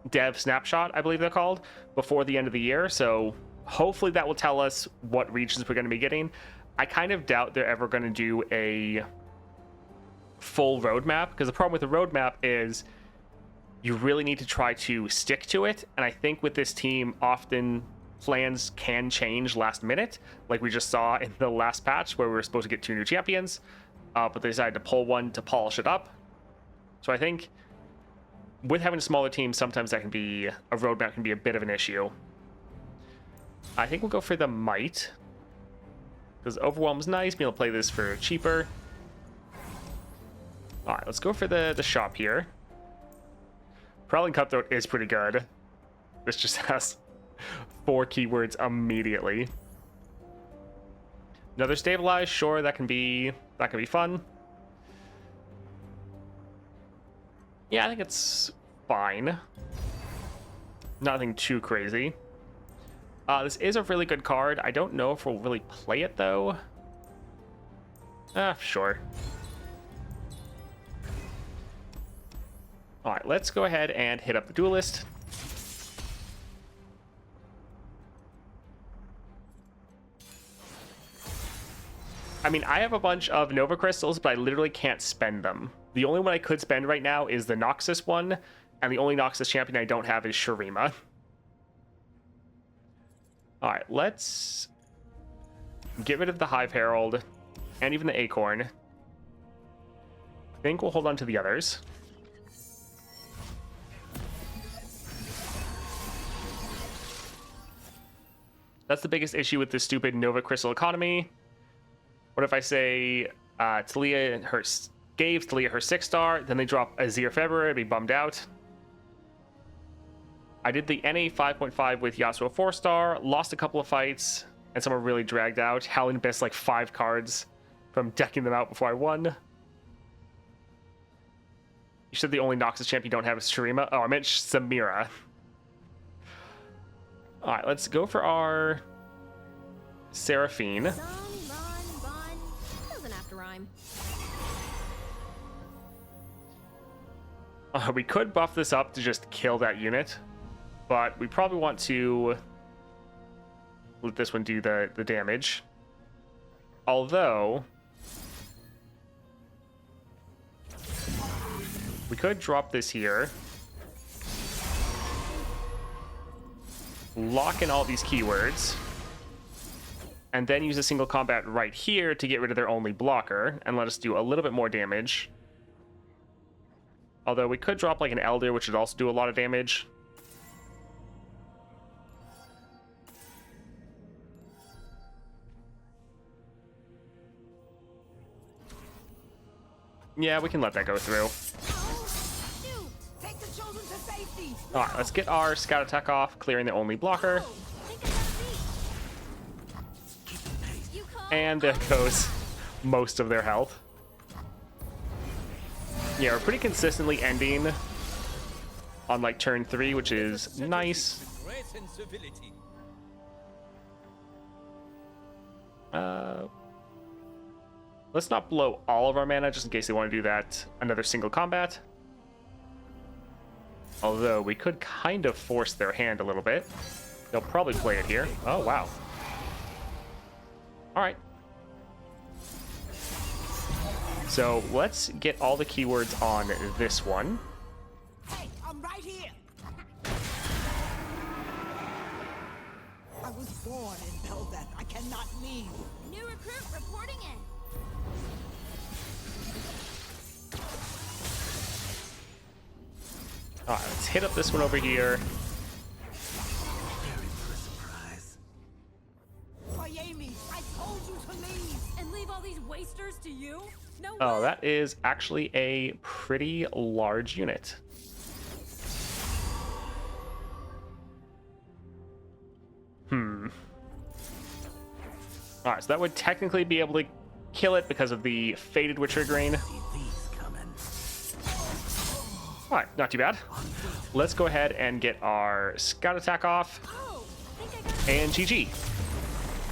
dev snapshot, I believe they're called, before the end of the year. So hopefully that will tell us what regions we're going to be getting. I kind of doubt they're ever going to do a full roadmap, because the problem with the roadmap is you really need to try to stick to it. And I think with this team, often plans can change last minute, like we just saw in the last patch where we were supposed to get 2 new champions, but they decided to pull one to polish it up. So I think with having a smaller team, sometimes that can be, a roadmap can be a bit of an issue. I think we'll go for the Might, because Overwhelm's nice, being able to play this for cheaper. All right, let's go for the shop here. Prowling Cutthroat is pretty good. This just has 4 keywords immediately. Another Stabilize, sure, that can be fun. Yeah, I think it's fine. Nothing too crazy. This is a really good card. I don't know if we'll really play it though. Sure. All right, let's go ahead and hit up the Duelist. I mean, I have a bunch of Nova Crystals, but I literally can't spend them. The only one I could spend right now is the Noxus one, and the only Noxus champion I don't have is Shurima. All right, let's get rid of the Hive Herald and even the Acorn. I think we'll hold on to the others. That's the biggest issue with this stupid Nova Crystal economy. What if I say Talia gave Talia her 6-star, then they drop Azir February, I'd be bummed out. I did the NA 5.5 with Yasuo 4-star, lost a couple of fights, and some were really dragged out. Howling Abyss like 5 cards from decking them out before I won. You said the only Noxus champ you don't have is Shurima. Oh, I meant Samira. All right, let's go for our Seraphine. Doesn't have to rhyme. We could buff this up to just kill that unit, but we probably want to let this one do the damage. Although we could drop this here, lock in all these keywords, and then use a single combat right here to get rid of their only blocker and let us do a little bit more damage. Although we could drop like an Elder, which would also do a lot of damage. Yeah, we can let that go through. Shoot! Take the children to safety! Alright, let's get our scout attack off, clearing the only blocker. And there goes most of their health. Yeah, we're pretty consistently ending on like turn 3, which is nice. Let's not blow all of our mana just in case they want to do that another single combat. Although we could kind of force their hand a little bit. They'll probably play it here. Oh, wow. All right. So let's get all the keywords on this one. Hey, I'm right here. I was born in Belveth. I cannot leave. New recruit reporting in. All right, let's hit up this one over here. Amy, I told you to leave. And leave all these wasters to you? No way. Oh, that is actually a pretty large unit. All right, so that would technically be able to kill it because of the Fated Witcher Grain. All right, not too bad. Let's go ahead and get our scout attack off. Oh, I think I got And GG.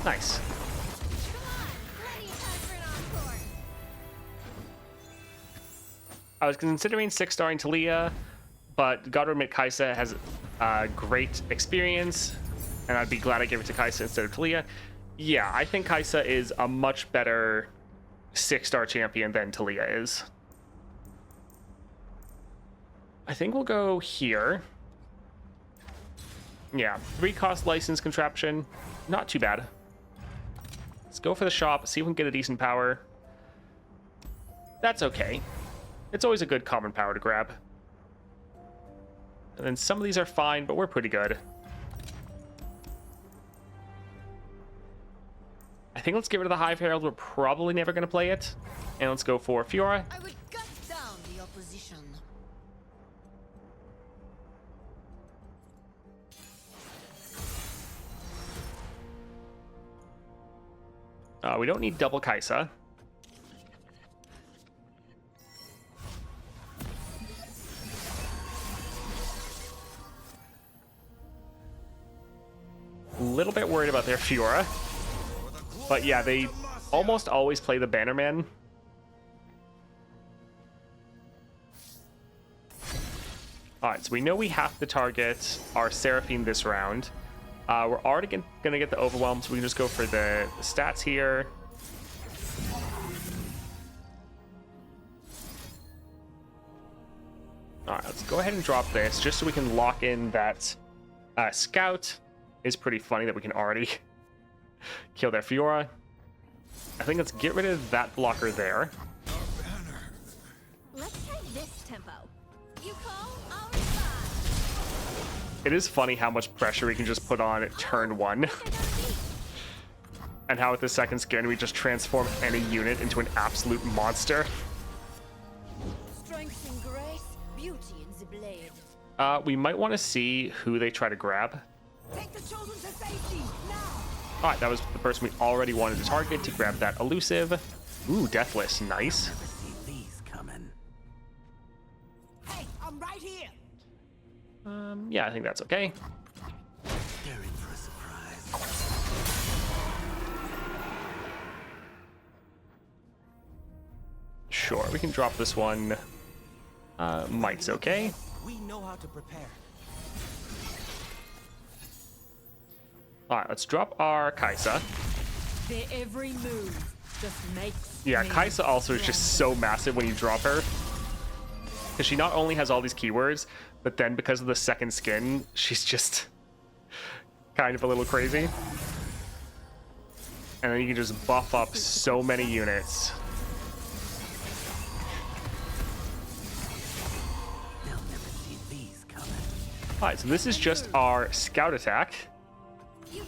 Nice. Come on, plenty of time for an encore. I was considering 6-starring Talia, but gotta admit Kaisa has great experience, and I'd be glad I gave it to Kaisa instead of Talia. Yeah, I think Kaisa is a much better 6-star champion than Talia is. I think we'll go here. Yeah, 3-cost license contraption. Not too bad. Let's go for the shop, see if we can get a decent power. That's okay. It's always a good common power to grab. And then some of these are fine, but we're pretty good. I think let's get rid of the Hive Herald. We're probably never going to play it. And let's go for Fiora. I would gut down the opposition. We don't need double Kaisa. A little bit worried about their Fiora. But yeah, they almost always play the Bannerman. Alright, so we know we have to target our Seraphine this round. We're already going to get the Overwhelm, so we can just go for the stats here. Alright, let's go ahead and drop this, just so we can lock in that Scout. Is pretty funny that we can already kill their Fiora. I think let's get rid of that blocker there. Let's try this tempo. You call, I'll respond. It is funny how much pressure we can just put on at turn 1. And how with the second skin we just transform any unit into an absolute monster. Strength and grace, beauty in the blade. We might want to see who they try to grab. Take the children to safety now. Alright, that was the person we already wanted to target to grab that elusive. Ooh, Deathless, nice. Hey, I'm right here. Yeah, I think that's okay. Sure, we can drop this one. Might's okay. We know how to prepare. Alright, let's drop our Kaisa. Their every move just makes Yeah, me Kaisa also is just so massive when you drop her. Because she not only has all these keywords, but then because of the second skin, she's just kind of a little crazy. And then you can just buff up so many units. Alright, so this is just our scout attack. You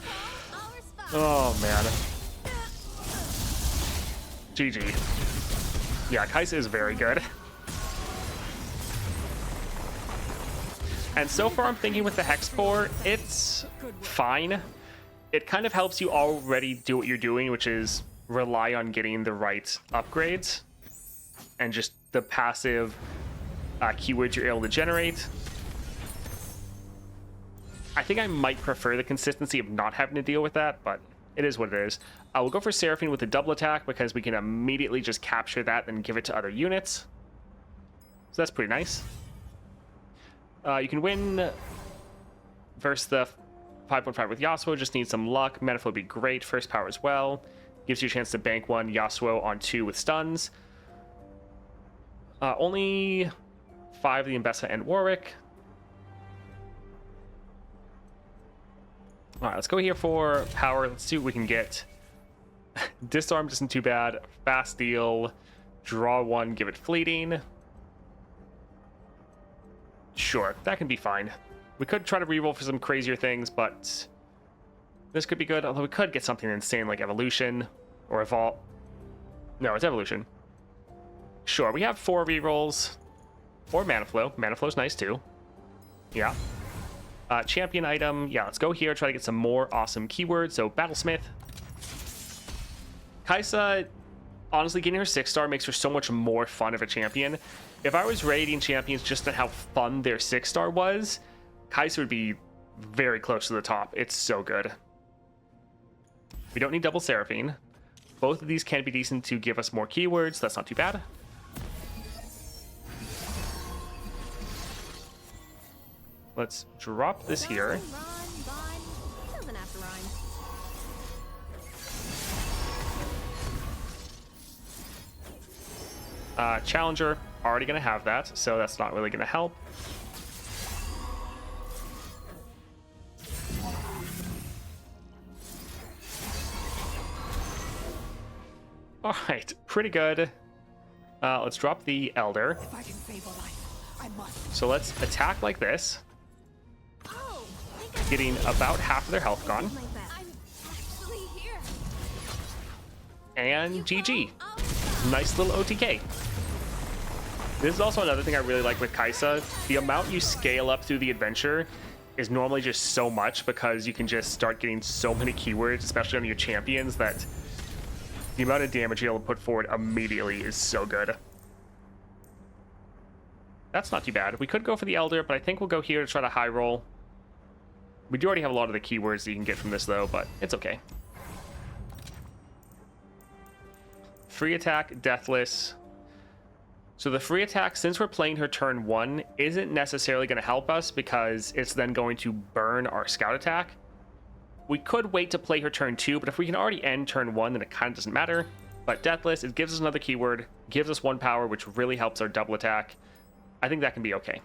call, I'll respond. Oh, man. GG. Yeah, Kaisa is very good. And so far, I'm thinking with the Hexcore, it's fine. It kind of helps you already do what you're doing, which is rely on getting the right upgrades. And just the passive keywords you're able to generate. I think I might prefer the consistency of not having to deal with that, but it is what it is. We'll go for Seraphine with the double attack because we can immediately just capture that and give it to other units. So that's pretty nice. You can win versus the 5.5 with Yasuo, just need some luck. Menifil would be great, first power as well. Gives you a chance to bank one Yasuo on 2 with stuns. Only 5 of the Ambessa and Warwick. All right, let's go here for power. Let's see what we can get. Disarm isn't too bad. Fast deal. Draw 1, give it fleeting. Sure, that can be fine. We could try to reroll for some crazier things, but this could be good. Although we could get something insane like evolution or evolve. No, it's evolution. Sure, we have 4 rerolls or mana flow. Mana flow's nice too. Yeah. Champion item. Yeah, let's go here. Try to get some more awesome keywords. So Battlesmith. Kaisa, honestly, getting her 6-star makes her so much more fun of a champion. If I was rating champions just on how fun their 6-star was, Kaisa would be very close to the top. It's so good. We don't need double Seraphine. Both of these can be decent to give us more keywords. That's not too bad. Let's drop this here. Run, doesn't have to rhyme. Challenger, already going to have that, so that's not really going to help. All right, pretty good. Let's drop the Elder. If I can save a life, I must. So let's attack like this, Oh, think I getting about half of their health gone. my best. I'm actually here. And GG. Oh, Nice little OTK. This is also another thing I really like with Kaisa. The amount you scale up through the adventure is normally just so much because you can just start getting so many keywords, especially on your champions, that the amount of damage you're able to put forward immediately is so good. That's not too bad. We could go for the Elder, but I think we'll go here to try to high roll. We do already have a lot of the keywords that you can get from this, though, but it's okay. Free attack, deathless. So the free attack, since we're playing her turn 1, isn't necessarily going to help us because it's then going to burn our scout attack. We could wait to play her turn 2, but if we can already end turn 1, then it kind of doesn't matter. But deathless, it gives us another keyword, gives us 1 power, which really helps our double attack. I think that can be okay.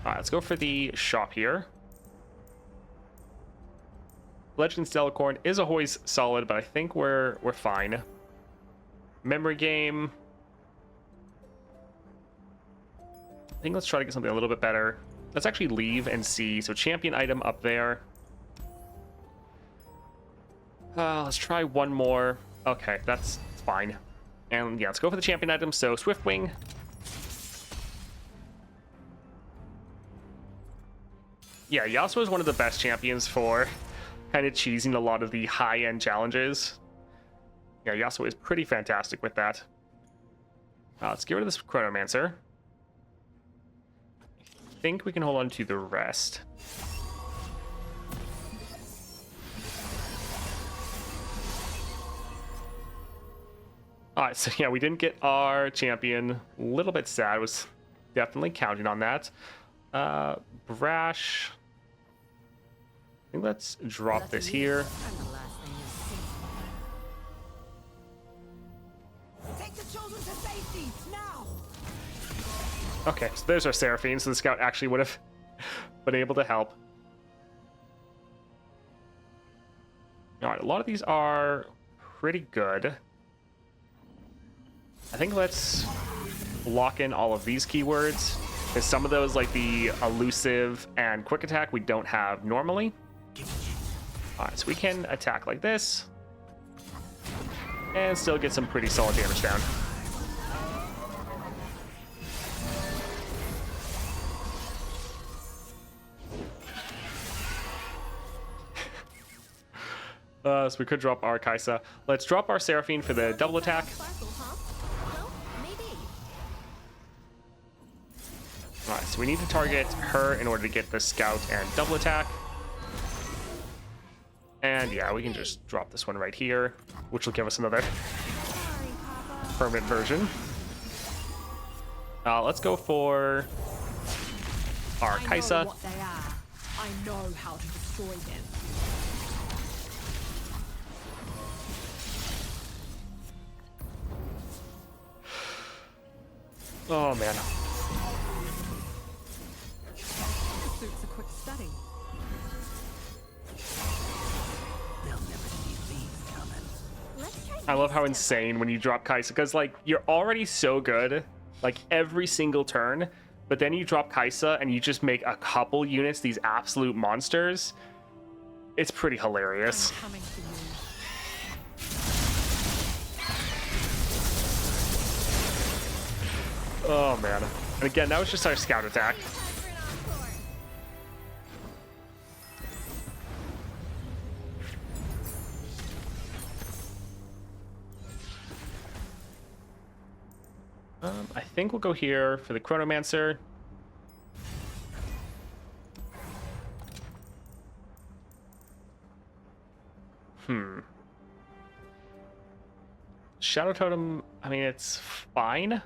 All right, let's go for the shop here. Legend Stellarcorn is always solid, but I think we're fine. Memory game. I think let's try to get something a little bit better. Let's actually leave and see. So champion item up there. Let's try one more. Okay, that's fine. And yeah, let's go for the champion item. So Swiftwing. Yeah, Yasuo is one of the best champions for kind of cheesing a lot of the high-end challenges. Yeah, Yasuo is pretty fantastic with that. Let's get rid of this Chronomancer. I think we can hold on to the rest. Alright, so yeah, we didn't get our champion. A little bit sad. Was definitely counting on that. Brash. I think let's drop this here. I'm the last thing you'll see. Take the children to safety now. Okay, so there's our Seraphine, so the scout actually would have been able to help. Alright, a lot of these are pretty good. I think let's lock in all of these keywords, because some of those, like the elusive and quick attack, we don't have normally. Alright, so we can attack like this and still get some pretty solid damage down. So we could drop our Kaisa. Let's drop our Seraphine for the double attack. Sparkle, huh? Well, maybe. Alright, so we need to target her in order to get the scout and double attack. And yeah, we can just drop this one right here, which will give us another Sorry, Papa. permanent version. Let's go for our I know Kaisa. what they are. I know how to destroy them. Oh man. Suits a quick study. They'll never see these coming. Let's try I love how this insane when you drop Kaisa, because like you're already so good, like every single turn, but then you drop Kaisa and you just make a couple units these absolute monsters. It's pretty hilarious. I'm coming for you. Oh man. And again, that was just our scout attack. Time for an encore. I think we'll go here for the Chronomancer. Shadow Totem, I mean, it's fine.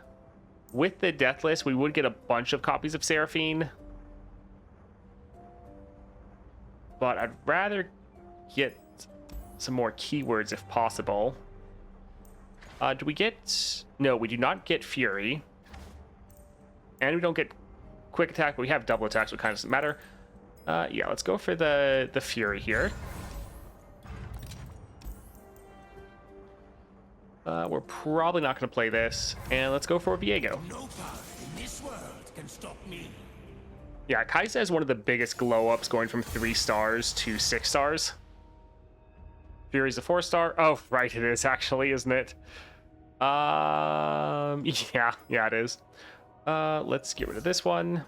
With the Deathless, we would get a bunch of copies of Seraphine. But I'd rather get some more keywords if possible. Do we get... No, we do not get Fury. And we don't get Quick Attack, but we have Double Attack, so it kind of doesn't matter. Yeah, let's go for the Fury here. We're probably not going to play this. And let's go for Viego. No power in this world can stop me. Yeah, Kaisa is one of the biggest glow-ups, going from 3 stars to 6 stars. Fury's a 4-star. Oh, right, it is actually, isn't it? Yeah, it is. Let's get rid of this one.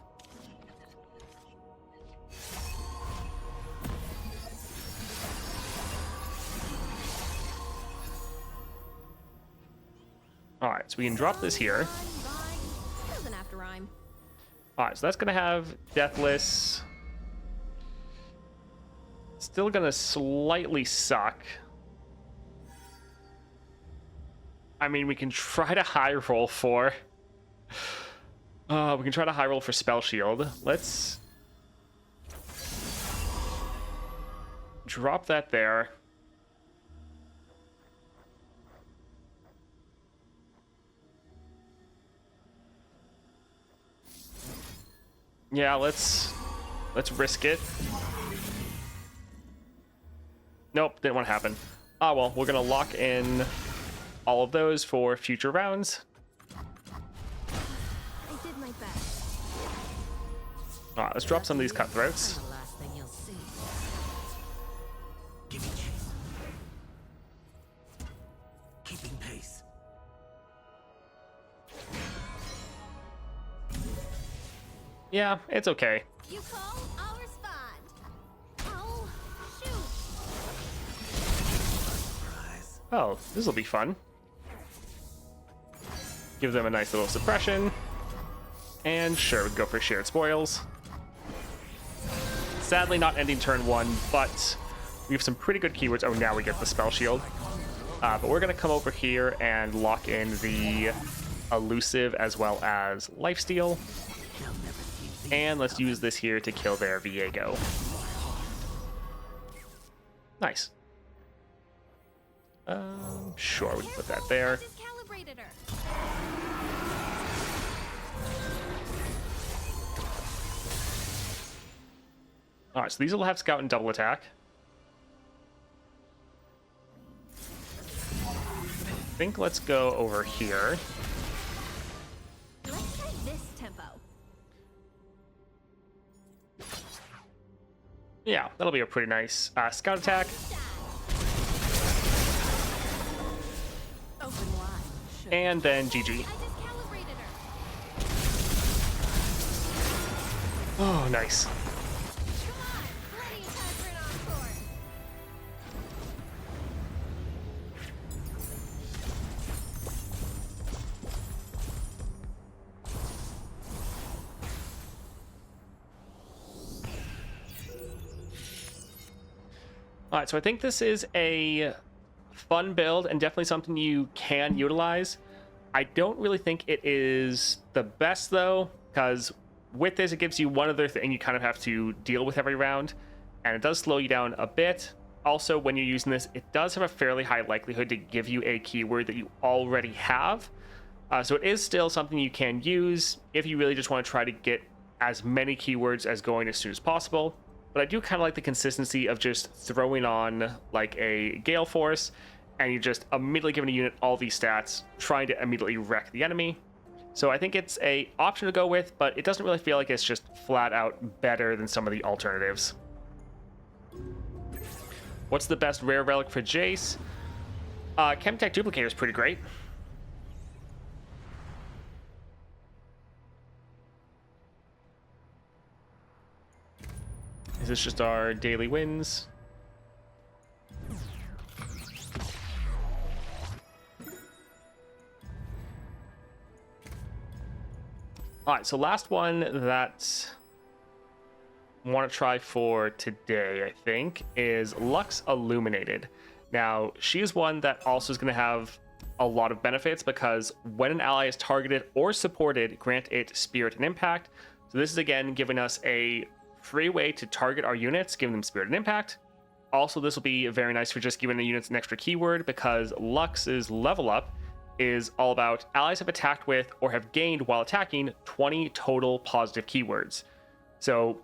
All right, so we can drop this here. Doesn't have to rhyme. All right, so that's gonna have Deathless. Still gonna slightly suck. I mean, we can try to high roll for. We can try to high roll for Spell Shield. Let's drop that there. Yeah, let's risk it. Nope, didn't want to happen. Ah, well, we're gonna lock in all of those for future rounds. I did my best. All right, let's drop some of these I'm cutthroats. the last thing you'll see. Give me chase. Keeping pace. Yeah, it's okay. You call, I'll respond. Oh, shoot. Surprise. Oh, this will be fun. Give them a nice little suppression. And sure, we can go for shared spoils. Sadly, not ending turn 1, but we have some pretty good keywords. Oh, now we get the Spell Shield. But we're going to come over here and lock in the Elusive as well as Lifesteal. They'll never see these. And let's use this here to kill their Viego. Nice. Sure, we can put that there. I just calibrated her. All right, so these will have Scout and Double Attack. I think let's go over here. Let's try this tempo. Yeah, that'll be a pretty nice Scout Attack. Open wide. And then GG. I just calibrated her. Oh, nice. Come on, plenty of time for an encore. All right, so I think this is a fun build and definitely something you can utilize. I don't really think it is the best though, because with this it gives you one other thing you kind of have to deal with every round, and it does slow you down a bit. Also, when you're using this, it does have a fairly high likelihood to give you a keyword that you already have. So it is still something you can use if you really just want to try to get as many keywords as going as soon as possible. But I do kind of like the consistency of just throwing on like a Gale Force, and you're just immediately giving a unit all these stats, trying to immediately wreck the enemy. So I think it's a option to go with, but it doesn't really feel like it's just flat out better than some of the alternatives. What's the best rare relic for Jace? Chemtech Duplicator is pretty great. Is this just our daily wins? All right, so last one that I want to try for today, I think, is Lux Illuminated. Now, she's one that also is going to have a lot of benefits because when an ally is targeted or supported, grant it Spirit and Impact. So this is, again, giving us a free way to target our units, giving them Spirit and Impact. Also, this will be very nice for just giving the units an extra keyword because Lux's level up is all about allies have attacked with or have gained while attacking 20 total positive keywords. So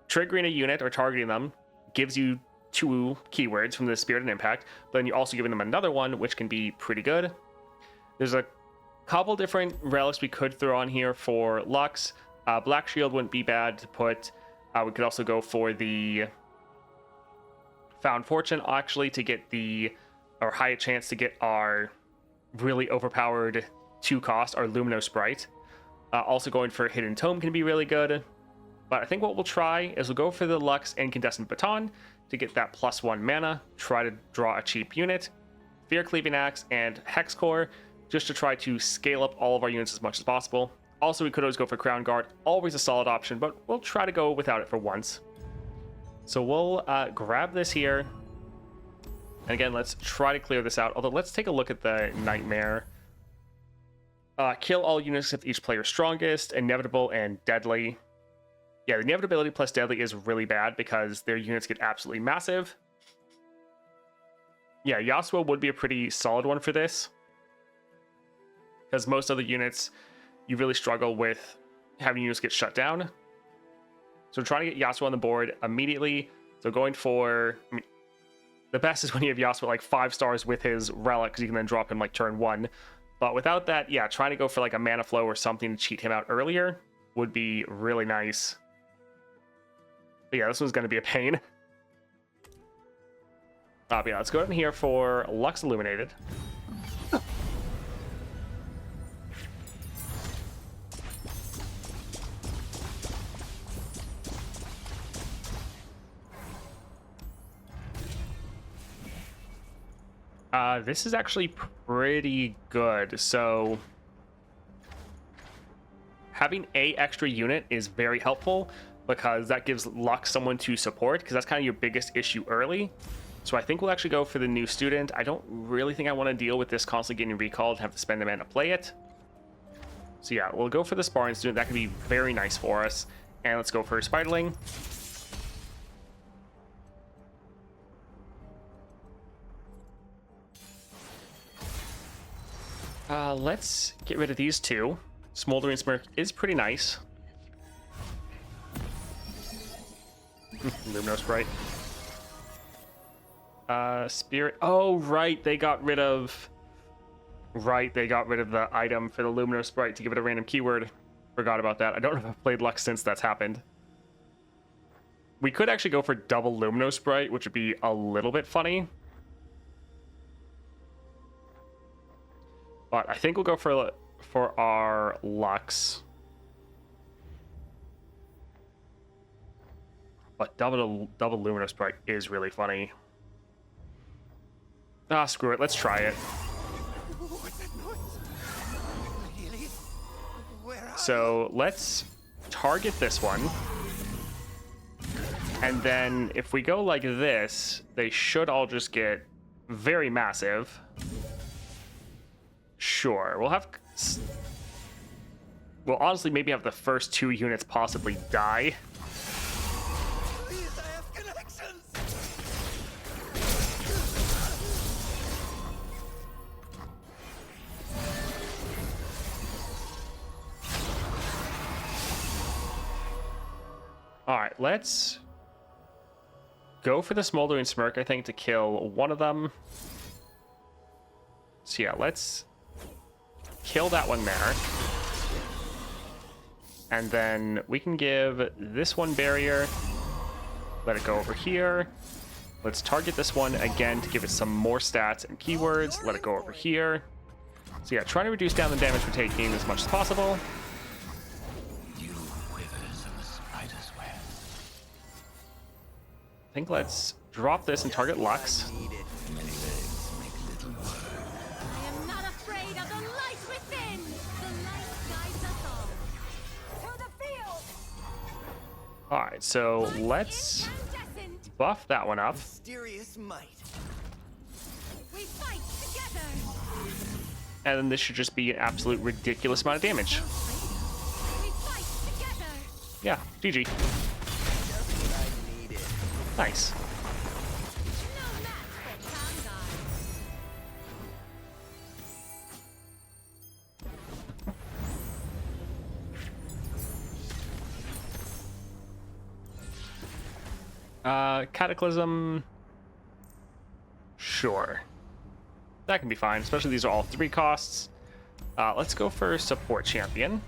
triggering a unit or targeting them gives you 2 keywords from the Spirit and Impact, but then you're also giving them another one, which can be pretty good. There's a couple different relics we could throw on here for Lux. Black Shield wouldn't be bad to put. We could also go for the Found Fortune, actually, to get the, or high chance to get our really overpowered 2-cost, our Lumino Sprite. Also going for Hidden Tome can be really good. But I think what we'll try is we'll go for the Lux Incandescent Baton to get that +1 mana, try to draw a cheap unit, Fear Cleaving Axe, and Hexcore, just to try to scale up all of our units as much as possible. Also, we could always go for Crown Guard, always a solid option, but we'll try to go without it for once. So we'll grab this here. And again, let's try to clear this out. Although, let's take a look at the Nightmare. Kill all units except each player's strongest, Inevitable, and Deadly. Yeah, the Inevitability plus Deadly is really bad because their units get absolutely massive. Yeah, Yasuo would be a pretty solid one for this. Because most other units, you really struggle with having units get shut down. So trying to get Yasuo on the board immediately. So going for... I mean, the best is when you have Yasuo like 5 stars with his relic, because you can then drop him like turn 1. But without that, yeah, trying to go for like a mana flow or something to cheat him out earlier would be really nice. But yeah, this one's going to be a pain. But yeah, let's go ahead and here for Lux Illuminated. This is actually pretty good. So having a extra unit is very helpful because that gives Lux someone to support, because that's kind of your biggest issue early. So I think we'll actually go for the new student. I don't really think I want to deal with this constantly getting recalled and have to spend the mana to play it. So yeah, we'll go for the Sparring student. That could be very nice for us. And let's go for Spiderling. Let's get rid of these 2. Smoldering Smirk is pretty nice. Lumino Sprite. Spirit. Oh, right. They got rid of... Right, they got rid of the item for the Lumino Sprite to give it a random keyword. Forgot about that. I don't know if I've played Lux since that's happened. We could actually go for double Lumino Sprite, which would be a little bit funny. But I think we'll go for our Lux. But double Lumino Sprite is really funny. Ah, screw it. Let's try it. What's that noise? Really? Where are So let's target this one. And then if we go like this, they should all just get very massive. Sure, we'll have... We'll honestly maybe have the first 2 units possibly die. Please, I have connections. All right, let's go for the Smoldering Smirk, I think, to kill one of them. So yeah, let's kill that one there. And then we can give this one barrier. Let it go over here. Let's target this one again to give it some more stats and keywords. Let it go over here. So yeah, trying to reduce down the damage we're taking as much as possible. I think let's drop this and target Lux. I am not afraid of the light within. The light guides us all. To the field. All right, so let's Incandescent. buff that one up. Mysterious might. We fight together. And then this should just be an absolute ridiculous amount of damage. We fight together. Yeah, GG. Just what I needed. Nice. No match for Tom God. Cataclysm. Sure. That can be fine, especially these are all 3 costs. Let's go for support champion.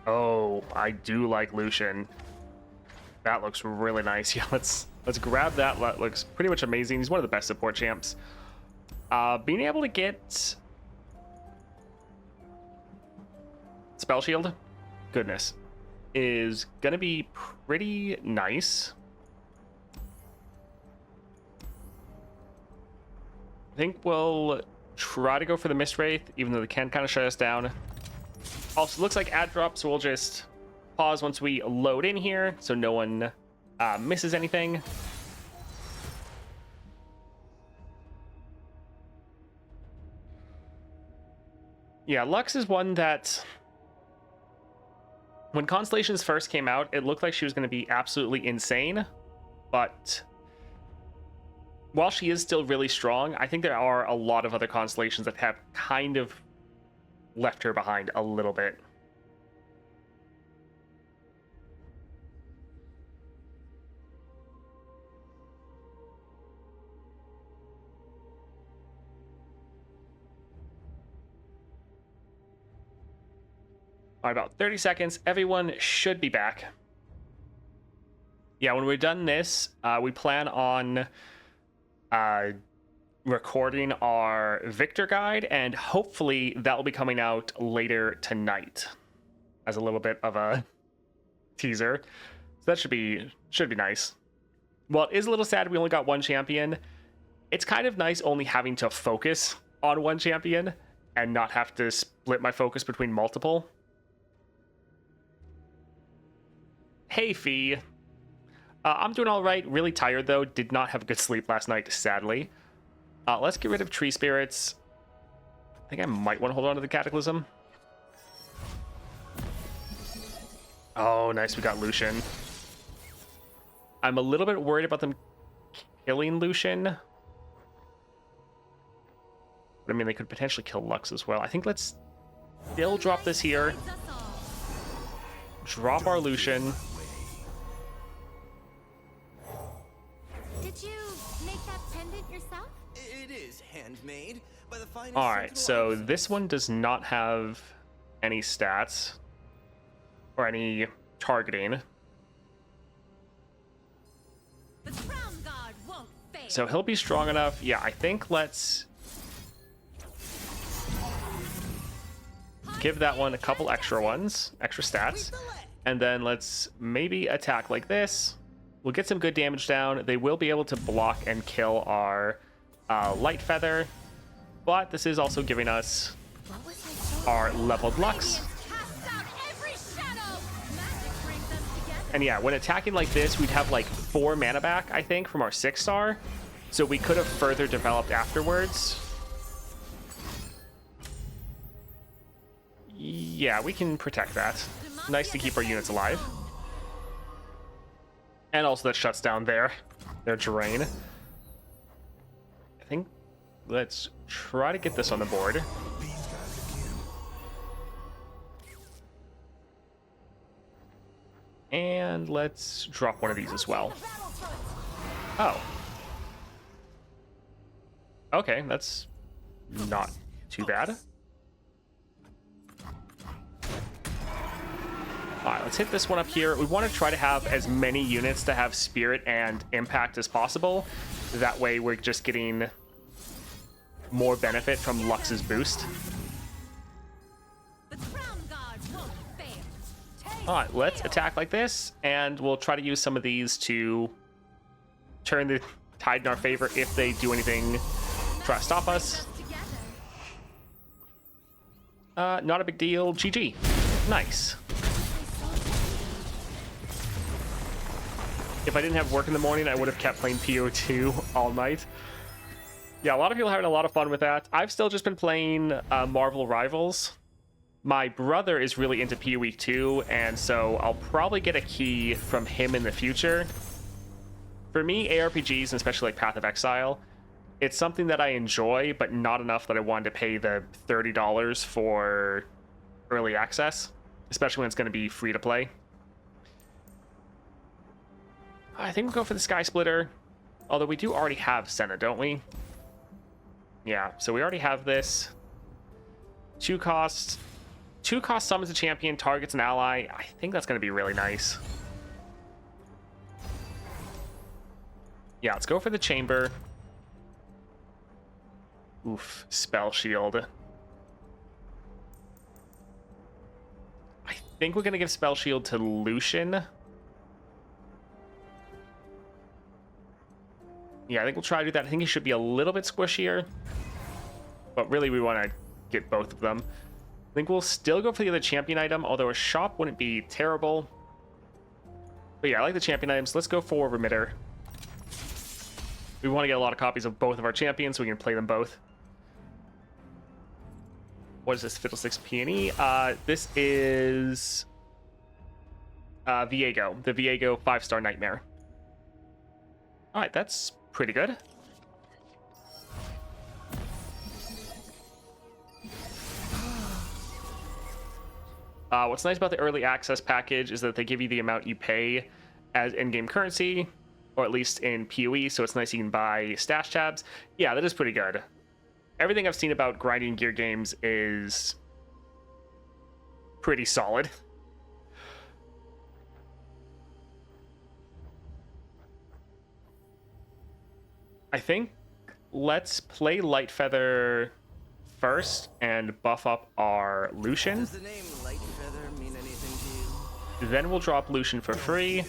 Oh, I do like Lucian. That looks really nice. Yeah, let's grab that. That looks pretty much amazing. He's one of the best support champs. Being able to get Spell Shield, goodness, is gonna be pretty nice. I think we'll try to go for the Mist Wraith, even though they can kind of shut us down. Also, looks like ad drop, so we'll just pause once we load in here so no one misses anything. Yeah, Lux is one that when Constellations first came out, it looked like she was going to be absolutely insane, but while she is still really strong, I think there are a lot of other constellations that have kind of left her behind a little bit. All right, about 30 seconds. Everyone should be back. Yeah, when we're done this, we plan on recording our Victor guide, and hopefully that will be coming out later tonight as a little bit of a teaser. So that should be nice. Well, it is a little sad we only got one champion. It's kind of nice only having to focus on one champion and not have to split my focus between multiple. Hey, Fee. I'm doing all right. Really tired, though. Did not have a good sleep last night, sadly. Let's get rid of Tree Spirits. I think I might want to hold on to the Cataclysm. Oh, nice. We got Lucian. I'm a little bit worried about them killing Lucian. But, I mean, they could potentially kill Lux as well. I think let's still drop this here. Guides us all. Drop our Lucian. Did you make that pendant yourself? It is handmade by the finest. All right, so sentinel this one does not have any stats or any targeting. The crown guard won't fail. So he'll be strong enough. Yeah, I think let's give that one a couple extra ones, extra stats. And then let's maybe attack like this. We'll get some good damage down. They will be able to block and kill our Light Feather. But this is also giving us What was I told? our leveled Lux. Radiance casts out every shadow. Magic brings us together. And yeah, when attacking like this, we'd have like 4 mana back, I think, from our 6-star. So we could have further developed afterwards. Yeah, we can protect that. Nice to keep our units alive. And also that shuts down their terrain. I think let's try to get this on the board. These guys again. And let's drop one of these as well. Oh. Okay, that's not too bad. Alright, let's hit this one up here. We want to try to have as many units to have spirit and impact as possible. That way we're just getting more benefit from Lux's boost. The crown guard won't fail. Alright, let's attack like this, and we'll try to use some of these to turn the tide in our favor if they do anything, try to stop us. Not a big deal. GG. Nice. If I didn't have work in the morning, I would have kept playing PO2 all night. Yeah, a lot of people are having a lot of fun with that. I've still just been playing Marvel Rivals. My brother is really into PoE 2, and so I'll probably get a key from him in the future. For me, ARPGs, and especially like Path of Exile, it's something that I enjoy, but not enough that I wanted to pay the $30 for early access, especially when it's going to be free to play. I think we'll go for the Sky Splitter, although we do already have Senna, don't we? Yeah, so we already have this. 2 cost summons a champion, targets an ally. I think that's going to be really nice. Yeah, let's go for the chamber. Oof, spell shield. I think we're going to give spell shield to Lucian. Yeah, I think we'll try to do that. I think he should be a little bit squishier, but really we want to get both of them. I think we'll still go for the other champion item, although a shop wouldn't be terrible. But yeah, I like the champion items. Let's go for Remitter. We want to get a lot of copies of both of our champions so we can play them both. What is this? Fiddlesticks Peony? This is Viego. The Viego 5-star Nightmare. Alright, that's pretty good. What's nice about the early access package is that they give you the amount you pay as in-game currency, or at least in PoE, so it's nice you can buy stash tabs. Yeah, that is pretty good. Everything I've seen about grinding gear games is pretty solid. I think let's play Lightfeather first and buff up our Lucian. Does the name Lightfeather mean anything to you? Then we'll drop Lucian for free.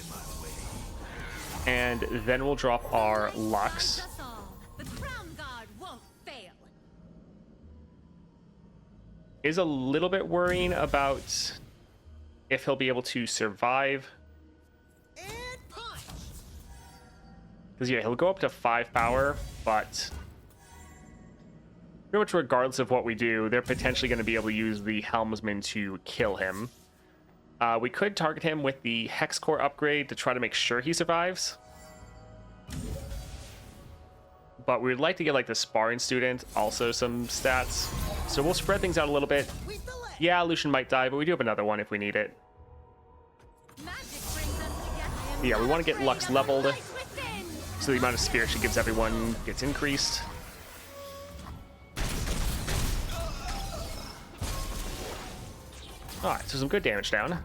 And then we'll drop our Lux. The crown guard won't fail. Is a little bit worrying about if he'll be able to survive. And punch. Because yeah, he'll go up to 5 power, but pretty much regardless of what we do, they're potentially going to be able to use the Helmsman to kill him. We could target him with the Hexcore upgrade to try to make sure he survives. But we would like to get like the Sparring Student also some stats. So we'll spread things out a little bit. Yeah, Lucian might die, but we do have another one if we need it. Magic brings us together. Yeah, we want to get Lux leveled, so the amount of spirit she gives everyone gets increased. Alright, so some good damage down.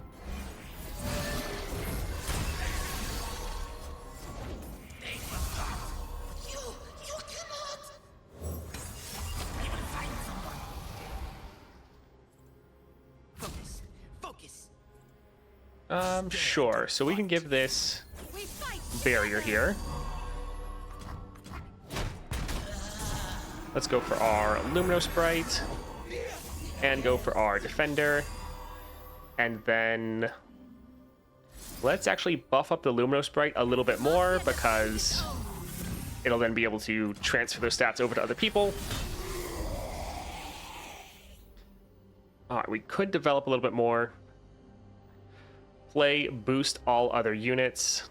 Sure. So we can give this barrier here. Let's go for our Lumino Sprite and go for our Defender. And then let's actually buff up the Lumino Sprite a little bit more because it'll then be able to transfer those stats over to other people. Alright, we could develop a little bit more. Play, boost all other units.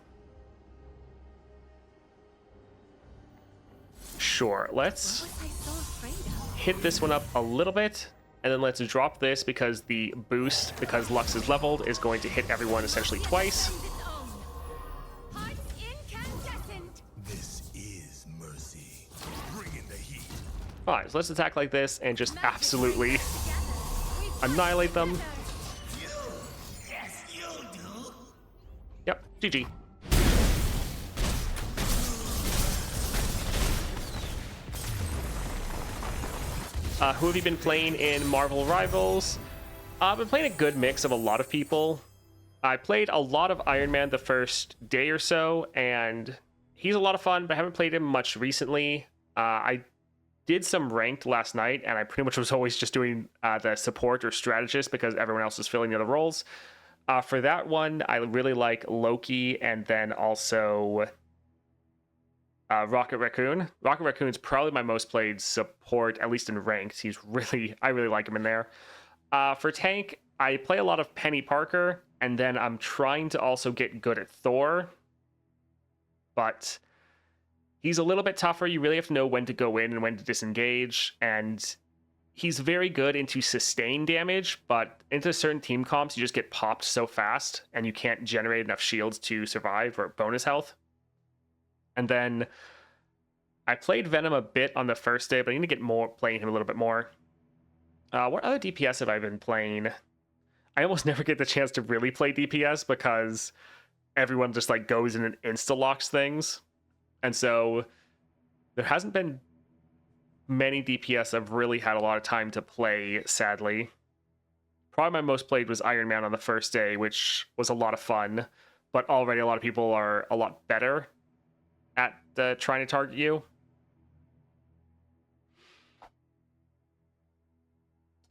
Sure, let's hit this one up a little bit. And then let's drop this because the boost, because Lux is leveled, is going to hit everyone essentially twice. Finds its own. Hearts incandescent. This is mercy. Bring in the heat. Alright, so let's attack like this and just Magic absolutely brings us together. We fight annihilate them. together. Yes, you'll do. Yep, GG. Who have you been playing in Marvel Rivals? I've been playing a good mix of a lot of people. I played a lot of Iron Man the first day or so, and he's a lot of fun, but I haven't played him much recently. I did some ranked last night, and I pretty much was always just doing the support or strategist because everyone else was filling the other roles. For that one, I really like Loki, and then also Rocket Raccoon. Rocket Raccoon's probably my most played support, at least in ranked. I really like him in there. For tank, I play a lot of Penny Parker, and then I'm trying to also get good at Thor. But he's a little bit tougher. You really have to know when to go in and when to disengage, and he's very good into sustain damage, but into certain team comps, you just get popped so fast, and you can't generate enough shields to survive or bonus health. And then I played Venom a bit on the first day, but I need to get more playing him a little bit more. What other DPS have I been playing? I almost never get the chance to really play DPS because everyone just like goes in and insta-locks things. And so there hasn't been many DPS I've really had a lot of time to play, sadly. Probably my most played was Iron Man on the first day, which was a lot of fun, but already a lot of people are a lot better at trying to target you.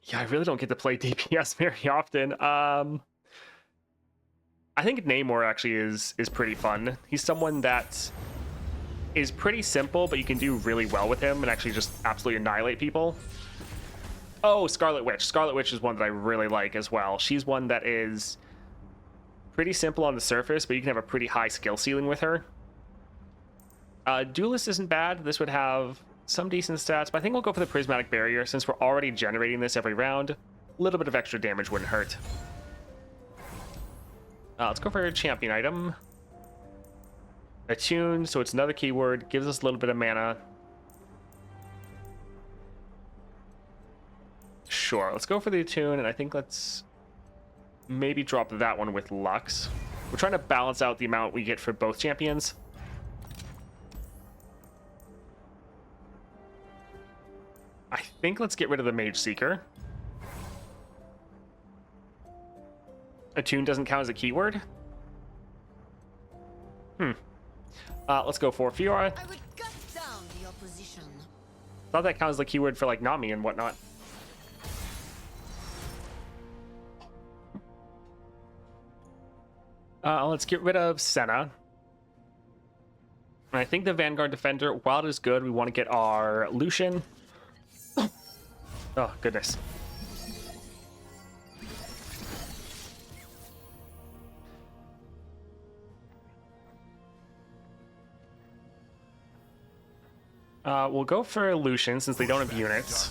Yeah, I really don't get to play DPS very often. I think Namor actually is pretty fun. He's someone that is pretty simple, but you can do really well with him and actually just absolutely annihilate people. Oh, Scarlet Witch. Scarlet Witch is one that I really like as well. She's one that is pretty simple on the surface, but you can have a pretty high skill ceiling with her. Duelist isn't bad. This would have some decent stats, but I think we'll go for the Prismatic Barrier since we're already generating this every round. A little bit of extra damage wouldn't hurt. Let's go for a champion item. Attune, so it's another keyword, gives us a little bit of mana. Sure, let's go for the Attune, and I think let's maybe drop that one with Lux. We're trying to balance out the amount we get for both champions. I think let's get rid of the Mage Seeker. Attune doesn't count as a keyword. Let's go for Fiora. I would gut down the opposition. Thought that counts as a keyword for like Nami and whatnot. Let's get rid of Senna. And I think the Vanguard Defender, while it is good, we want to get our Lucian. Oh, goodness. We'll go for Lucian since they don't have units.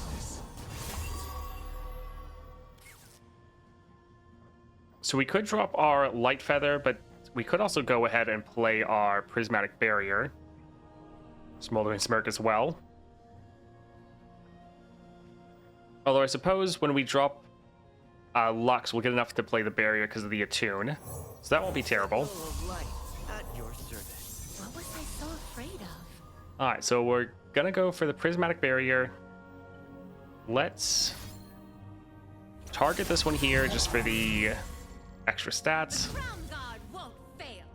So we could drop our Light Feather, but we could also go ahead and play our Prismatic Barrier. Smoldering Smirk as well. Although I suppose when we drop Lux, we'll get enough to play the Barrier because of the Attune. So that won't be terrible. Full of light at your service. What was I so afraid of? Alright, so we're gonna go for the Prismatic Barrier. Let's target this one here just for the extra stats. Crown Guard won't fail.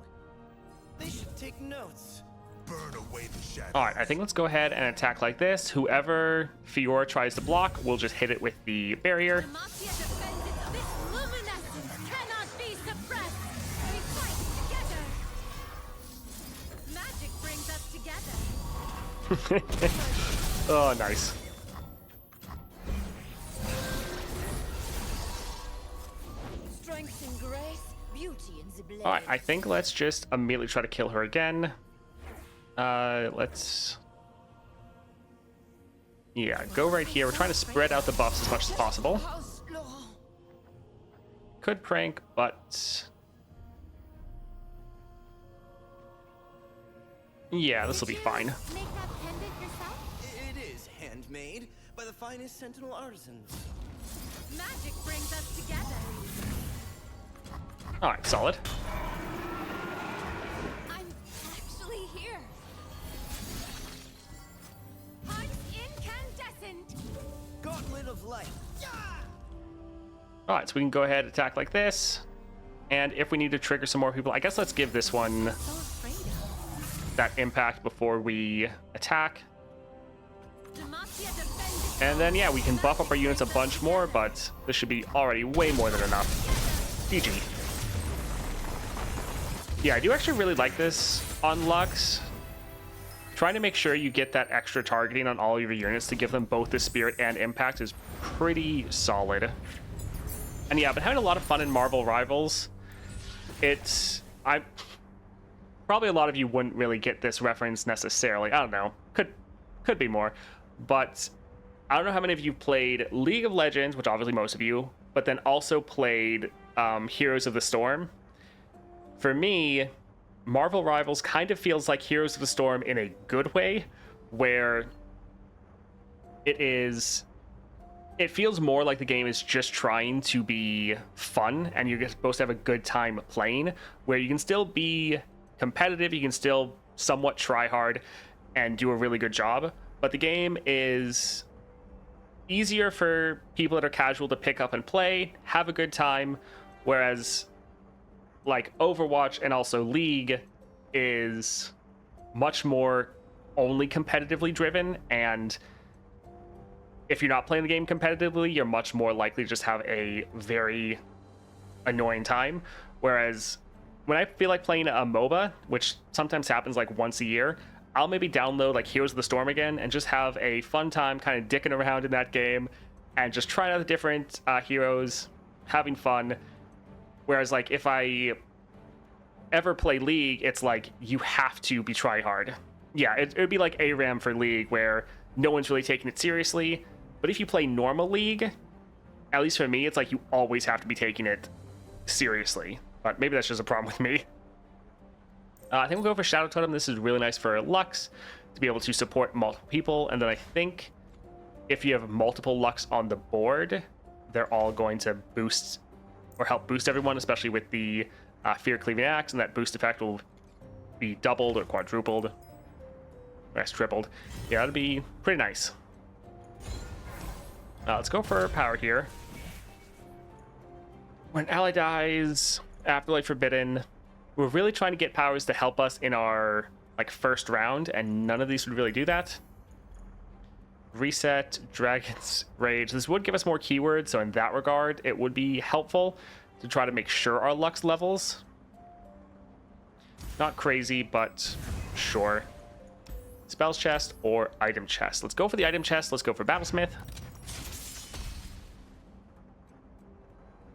They should take notes. Burn away the shadows. Alright, I think let's go ahead and attack like this. Whoever Fiora tries to block, we'll just hit it with the barrier. Demacia defends its this luminescence cannot be suppressed. We fight together. Magic brings us together. Oh, nice. Strength and grace, beauty in the blade. Alright, I think let's just immediately try to kill her again. Let's Yeah, go right here. We're trying to spread out the buffs as much as possible. Could prank, but... yeah, this will be fine. Make that pendant yourself? It is handmade by the finest Sentinel artisans. Magic brings us together. Alright, solid. I'm actually here. Pyke incandescent. Gauntlet of light. Alright, so we can go ahead and attack like this. And if we need to trigger some more people, I guess let's give this one So afraid of. that impact before we attack. Demacia defended. And then, yeah, we can buff up our units a bunch more, but this should be already way more than enough. GG. Yeah, I do actually really like this on Lux. Trying to make sure you get that extra targeting on all of your units to give them both the spirit and impact is pretty solid. And yeah, I've been having a lot of fun in Marvel Rivals. Probably a lot of you wouldn't really get this reference necessarily. I don't know. Could be more. But I don't know how many of you played League of Legends, which obviously most of you, but then also played Heroes of the Storm. For me, Marvel Rivals kind of feels like Heroes of the Storm in a good way, where it feels more like the game is just trying to be fun and you're supposed to have a good time playing, where you can still be competitive, you can still somewhat try hard and do a really good job, but the game is easier for people that are casual to pick up and play, have a good time, whereas like Overwatch and also League is much more only competitively driven, and if you're not playing the game competitively, you're much more likely to just have a very annoying time. Whereas when I feel like playing a MOBA, which sometimes happens like once a year, I'll maybe download like Heroes of the Storm again and just have a fun time kind of dicking around in that game and just trying out the different heroes, having fun. Whereas like if I ever play League, it's like you have to be try hard. Yeah, it would be like ARAM for League, where no one's really taking it seriously. But if you play normal League, at least for me, it's like you always have to be taking it seriously. But maybe that's just a problem with me. I think we'll go for Shadow Totem. This is really nice for Lux to be able to support multiple people. And then I think if you have multiple Lux on the board, they're all going to boost or help boost everyone, especially with the Fear Cleaving Axe, and that boost effect will be doubled or quadrupled. That's tripled. Yeah, that'd be pretty nice. Let's go for power here. When ally dies, Afterlife Forbidden, we're really trying to get powers to help us in our like first round, and none of these would really do that. Reset, Dragon's Rage. This would give us more keywords, so in that regard, it would be helpful to try to make sure our Lux levels. Not crazy, but sure. Spells chest or item chest. Let's go for the item chest. Let's go for Battlesmith.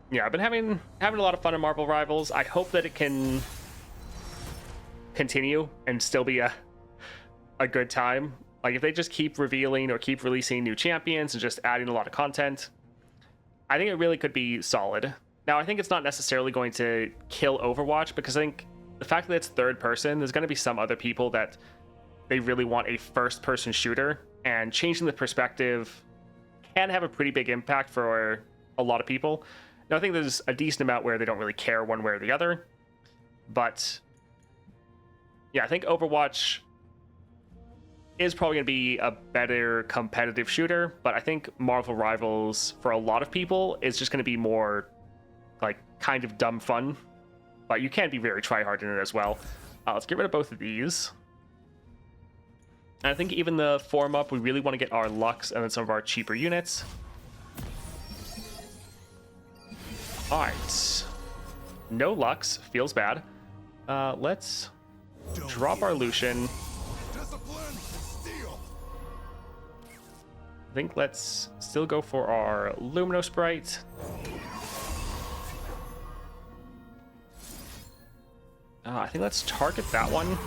Yeah, I've been having a lot of fun in Marvel Rivals. I hope that it can continue and still be a good time. Like if they just keep revealing or keep releasing new champions and just adding a lot of content, I think it really could be solid. Now, I think it's not necessarily going to kill Overwatch, because I think the fact that it's third person, there's going to be some other people that they really want a first person shooter, and changing the perspective can have a pretty big impact for a lot of people. Now, I think there's a decent amount where they don't really care one way or the other, but yeah, I think Overwatch is probably going to be a better competitive shooter, but I think Marvel Rivals, for a lot of people, is just going to be more like kind of dumb fun, but you can be very try-hard in it as well. Let's get rid of both of these. And I think even the form up, we really want to get our Lux and then some of our cheaper units. Alright. No Lux. Feels bad. Let's drop our Lucian. I think let's still go for our Lumino Sprite. I think let's target that one.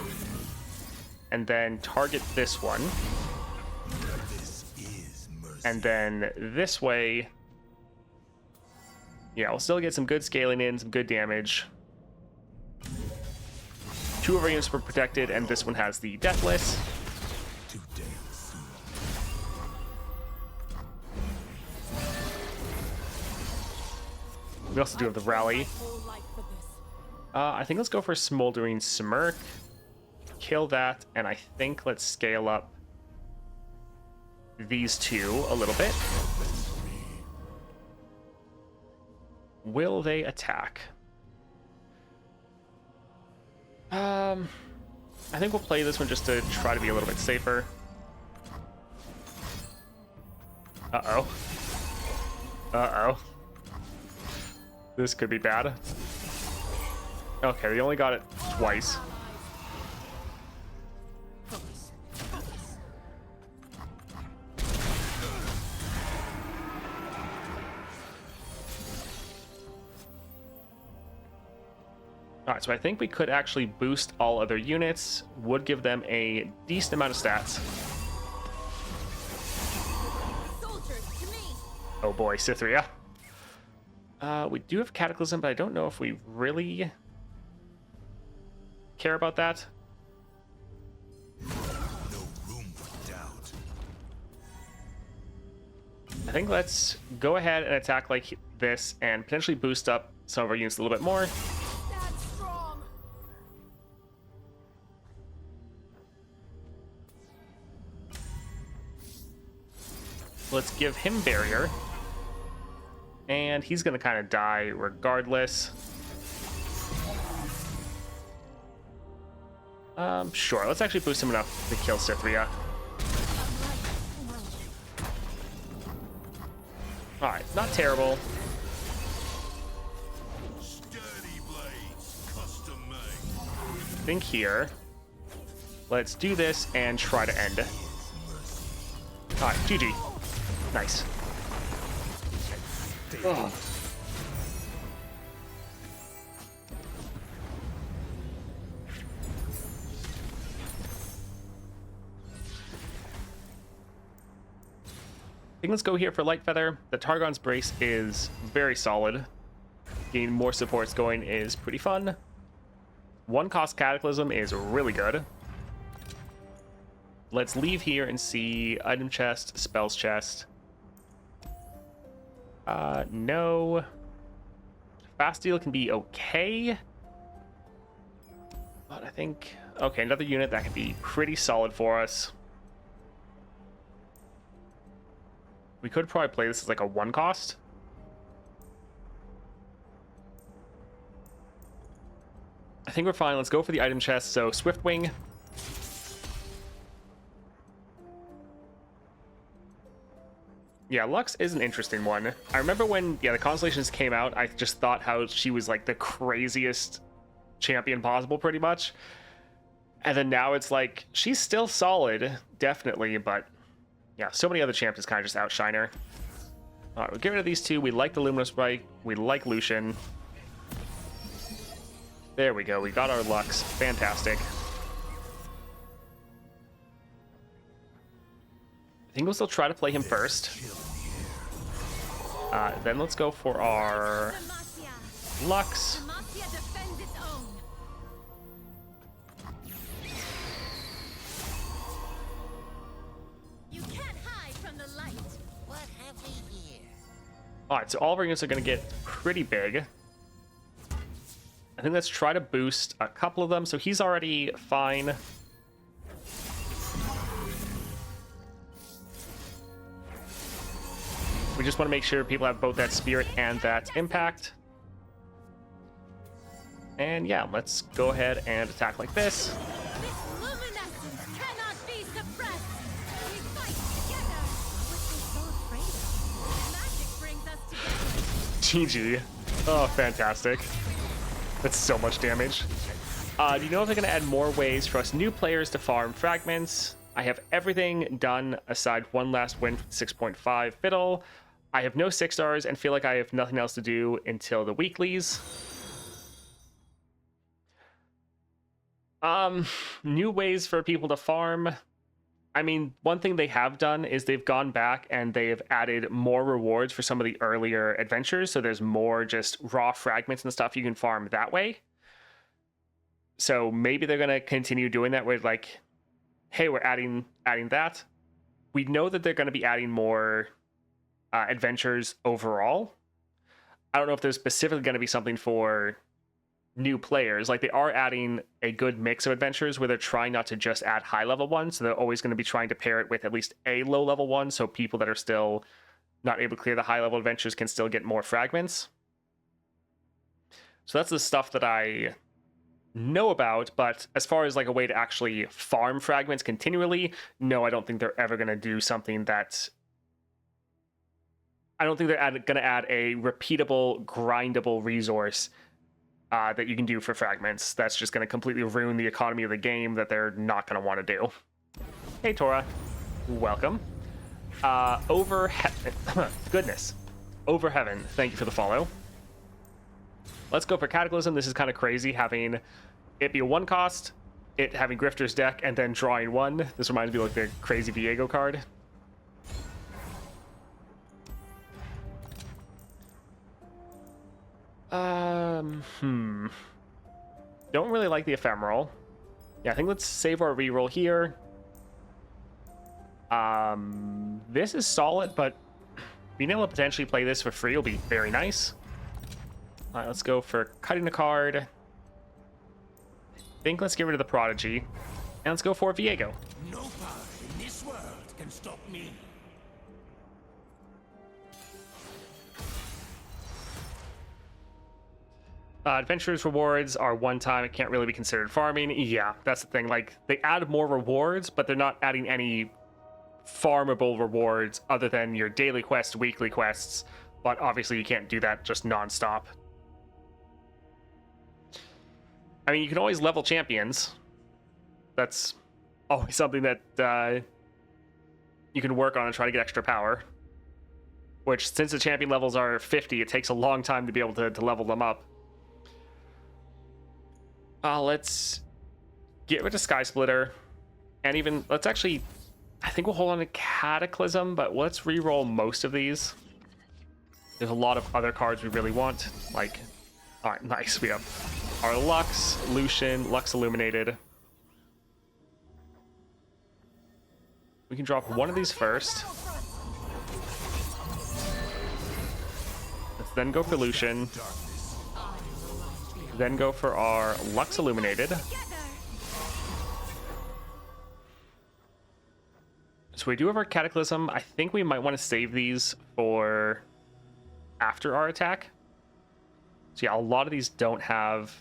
And then target this one. This is And then this way, yeah, we'll still get some good scaling in, some good damage. 2 of our units were protected, and this one has the Deathless. We also do have the Rally. I think let's go for Smoldering Smirk. Kill that, and I think let's scale up these 2 a little bit. Will they attack? I think we'll play this one just to try to be a little bit safer. Uh-oh. Uh-oh. This could be bad. Okay, they only got it twice. Alright, so I think we could actually boost all other units, would give them a decent amount of stats. Soldiers to me. Oh boy, Cythria. We do have Cataclysm, but I don't know if we really care about that. No room for doubt. I think let's go ahead and attack like this and potentially boost up some of our units a little bit more. That's strong. Let's give him Barrier. And he's going to kind of die regardless. Sure, let's actually boost him enough to kill Cythria. Alright, not terrible. Sturdy blades, custom made. Think here. Let's do this and try to end. Alright, GG. Nice. Oh. I think let's go here for Light Feather. The Targon's Brace is very solid. Getting more supports going is pretty fun. 1 cost Cataclysm is really good. Let's leave here and see item chest, spells chest. No. Fast deal can be okay. But I think, okay, another unit that could be pretty solid for us. We could probably play this as like a 1 cost. I think we're fine. Let's go for the item chest. So Swiftwing. Yeah, Lux is an interesting one. I remember when, the Constellations came out, I just thought how she was like the craziest champion possible, pretty much. And then now it's like, she's still solid, definitely, but yeah, so many other champions kind of just outshine her. All right, we'll get rid of these 2. We like the Luminous Bright. We like Lucian. There we go. We got our Lux. Fantastic. I think we'll still try to play him first. Then let's go for our Demacia. Lux. Demacia defends its own. You can't hide from the light. What have we here? Alright, so all of our units are going to get pretty big. I think let's try to boost a couple of them. So he's already fine. We just want to make sure people have both that spirit and that impact. And yeah, let's go ahead and attack like this. This luminescence cannot be suppressed. We fight together. What we're so afraid of. Magic brings us together. GG. Oh, fantastic. That's so much damage. Do you know if they're going to add more ways for us new players to farm fragments? I have everything done aside one last win for 6.5 Fiddle. I have no 6 stars and feel like I have nothing else to do until the weeklies. New ways for people to farm. I mean, one thing they have done is they've gone back and they have added more rewards for some of the earlier adventures. So there's more just raw fragments and stuff you can farm that way. So maybe they're going to continue doing that with like, hey, we're adding that. We know that they're going to be adding more adventures overall. I don't know if there's specifically going to be something for new players. Like, they are adding a good mix of adventures where they're trying not to just add high level ones. So they're always going to be trying to pair it with at least a low level one, so people that are still not able to clear the high level adventures can still get more fragments. So that's the stuff that I know about. But as far as like a way to actually farm fragments continually, no, I don't think they're ever going to do something that... I don't think they're going to add a repeatable, grindable resource that you can do for fragments. That's just going to completely ruin the economy of the game that they're not going to want to do. Hey, Tora. Welcome. Goodness. Over Heaven. Thank you for the follow. Let's go for Cataclysm. This is kind of crazy, having it be a 1 cost, it having Grifter's deck, and then drawing 1. This reminds me of like the crazy Viego card. Don't really like the Ephemeral. Yeah, I think let's save our reroll here. This is solid, but being able to potentially play this for free will be very nice. All right, let's go for cutting a card. I think let's get rid of the Prodigy. And let's go for Viego. No power in this world can stop me. Adventurers rewards are one time. It can't really be considered farming. Yeah, that's the thing. Like, they add more rewards, but they're not adding any farmable rewards other than your daily quests, weekly quests. But obviously you can't do that just non-stop. I mean, you can always level champions. That's always something that you can work on and try to get extra power. Which, since the champion levels are 50, it takes a long time to be able to level them up. Let's get rid of Sky Splitter. And even, let's actually, I think we'll hold on to Cataclysm, but let's re-roll most of these. There's a lot of other cards we really want. Like, all right, nice. We have our Lux, Lucian, Lux Illuminated. We can drop one of these first. Let's then go for Lucian. Then go for our Lux Illuminated. So we do have our Cataclysm. I think we might want to save these for after our attack. So yeah, a lot of these don't have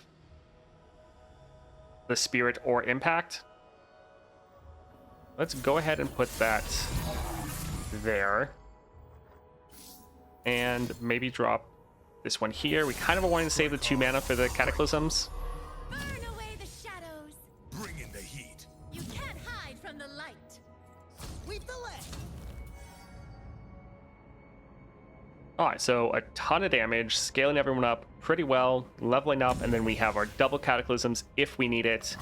the Spirit or Impact. Let's go ahead and put that there. And maybe drop this one here. We kind of are wanting to save the 2 mana for the Cataclysms. Burn away the shadows. Bring in the heat. You can't hide from the light. Sweep the leg. Alright, so a ton of damage, scaling everyone up pretty well, leveling up, and then we have our double Cataclysms if we need it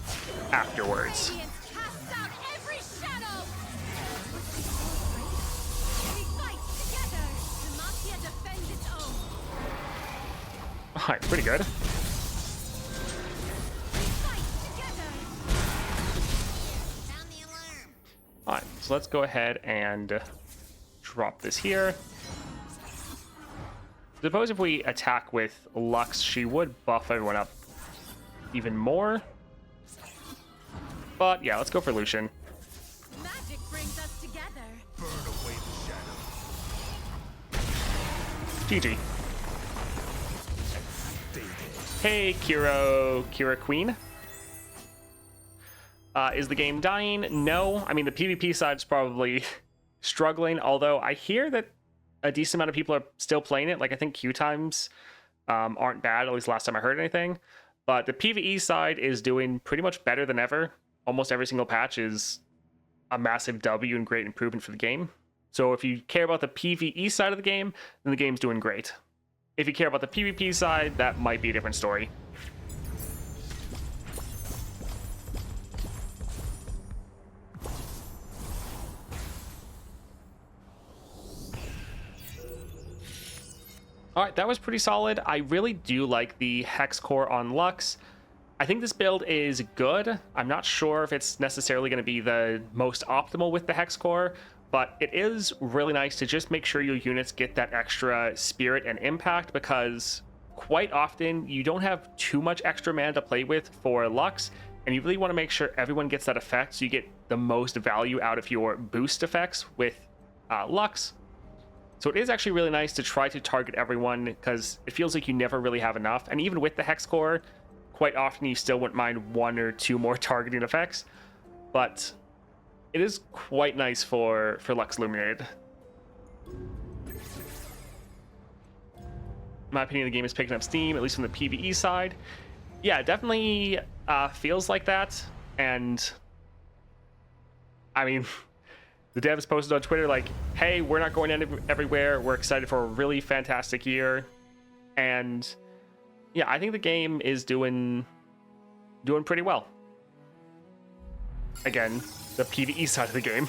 afterwards. Radiance casts out every shadow. We fight together. Demacia defends its own. Alright, pretty good. We fight together. Sound the alarm. Alright, so let's go ahead and drop this here. Suppose if we attack with Lux, she would buff everyone up even more. But yeah, let's go for Lucian. Magic brings us together. Burn away the shadow. GG. Hey, Kira Queen. Is the game dying? No. I mean, the PvP side is probably struggling, although I hear that a decent amount of people are still playing it. Like, I think queue times aren't bad, at least last time I heard anything. But the PvE side is doing pretty much better than ever. Almost every single patch is a massive W and great improvement for the game. So if you care about the PvE side of the game, then the game's doing great. If you care about the PvP side, that might be a different story. All right, that was pretty solid. I really do like the Hexcore on Lux. I think this build is good. I'm not sure if it's necessarily going to be the most optimal with the Hexcore, but it is really nice to just make sure your units get that extra spirit and impact, because quite often you don't have too much extra mana to play with for Lux, and you really want to make sure everyone gets that effect so you get the most value out of your boost effects with Lux. So it is actually really nice to try to target everyone, because it feels like you never really have enough. And even with the Hexcore, quite often you still wouldn't mind 1 or 2 more targeting effects. But it is quite nice for Lux Illuminated. In my opinion, the game is picking up steam, at least from the PvE side. Yeah, it definitely feels like that. And I mean, the devs posted on Twitter like, hey, we're not going everywhere. We're excited for a really fantastic year. And yeah, I think the game is doing pretty well. Again, the PvE side of the game.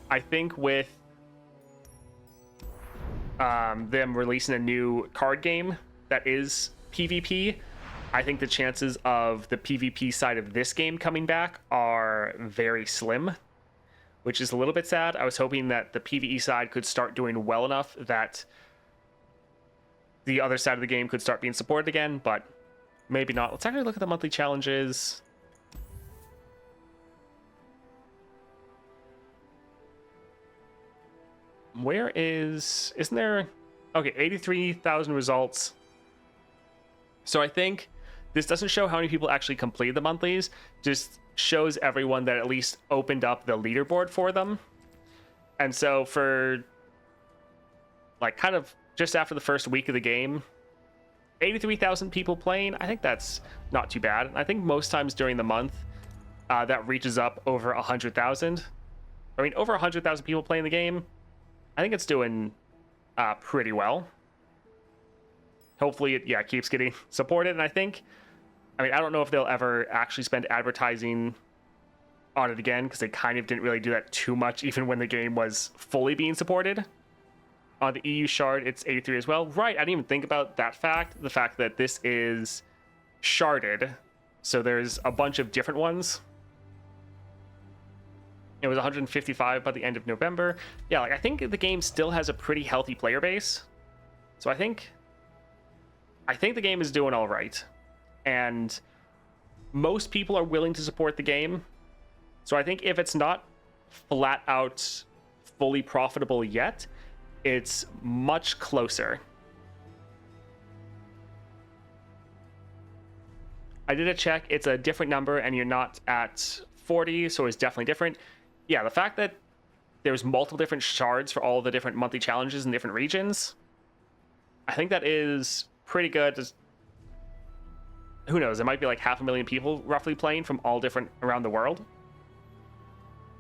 I think with them releasing a new card game that is PvP, I think the chances of the PvP side of this game coming back are very slim, which is a little bit sad. I was hoping that the PvE side could start doing well enough that the other side of the game could start being supported again, but maybe not. Let's actually look at the monthly challenges. Isn't there? Okay, 83,000 results. So I think this doesn't show how many people actually completed the monthlies, just shows everyone that at least opened up the leaderboard for them. And so for like kind of just after the first week of the game, 83,000 people playing, I think that's not too bad. I think most times during the month that reaches up over 100,000. I mean, over 100,000 people playing the game, I think it's doing pretty well. Hopefully it keeps getting supported. And I mean, I don't know if they'll ever actually spend advertising on it again, because they kind of didn't really do that too much even when the game was fully being supported. On the EU shard, it's 83 as well. Right, I didn't even think about that fact. The fact that this is sharded. So there's a bunch of different ones. It was 155 by the end of November. Yeah, like I think the game still has a pretty healthy player base. So I think the game is doing all right. And most people are willing to support the game. So I think if it's not flat out fully profitable yet, it's much closer. I did a check. It's a different number and you're not at 40, so it's definitely different. Yeah, the fact that there's multiple different shards for all the different monthly challenges in different regions, I think that is pretty good. Who knows? It might be like 500,000 people roughly playing from all different around the world.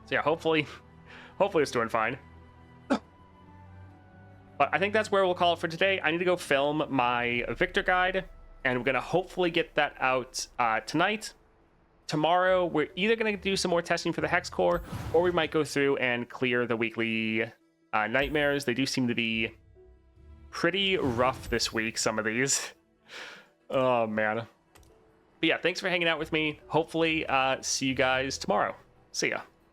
So yeah, hopefully it's doing fine. But I think that's where we'll call it for today. I need to go film my Victor guide, and we're going to hopefully get that out tonight. Tomorrow, we're either going to do some more testing for the Hexcore, or we might go through and clear the weekly nightmares. They do seem to be pretty rough this week, some of these. Oh, man. But yeah, thanks for hanging out with me. Hopefully, see you guys tomorrow. See ya.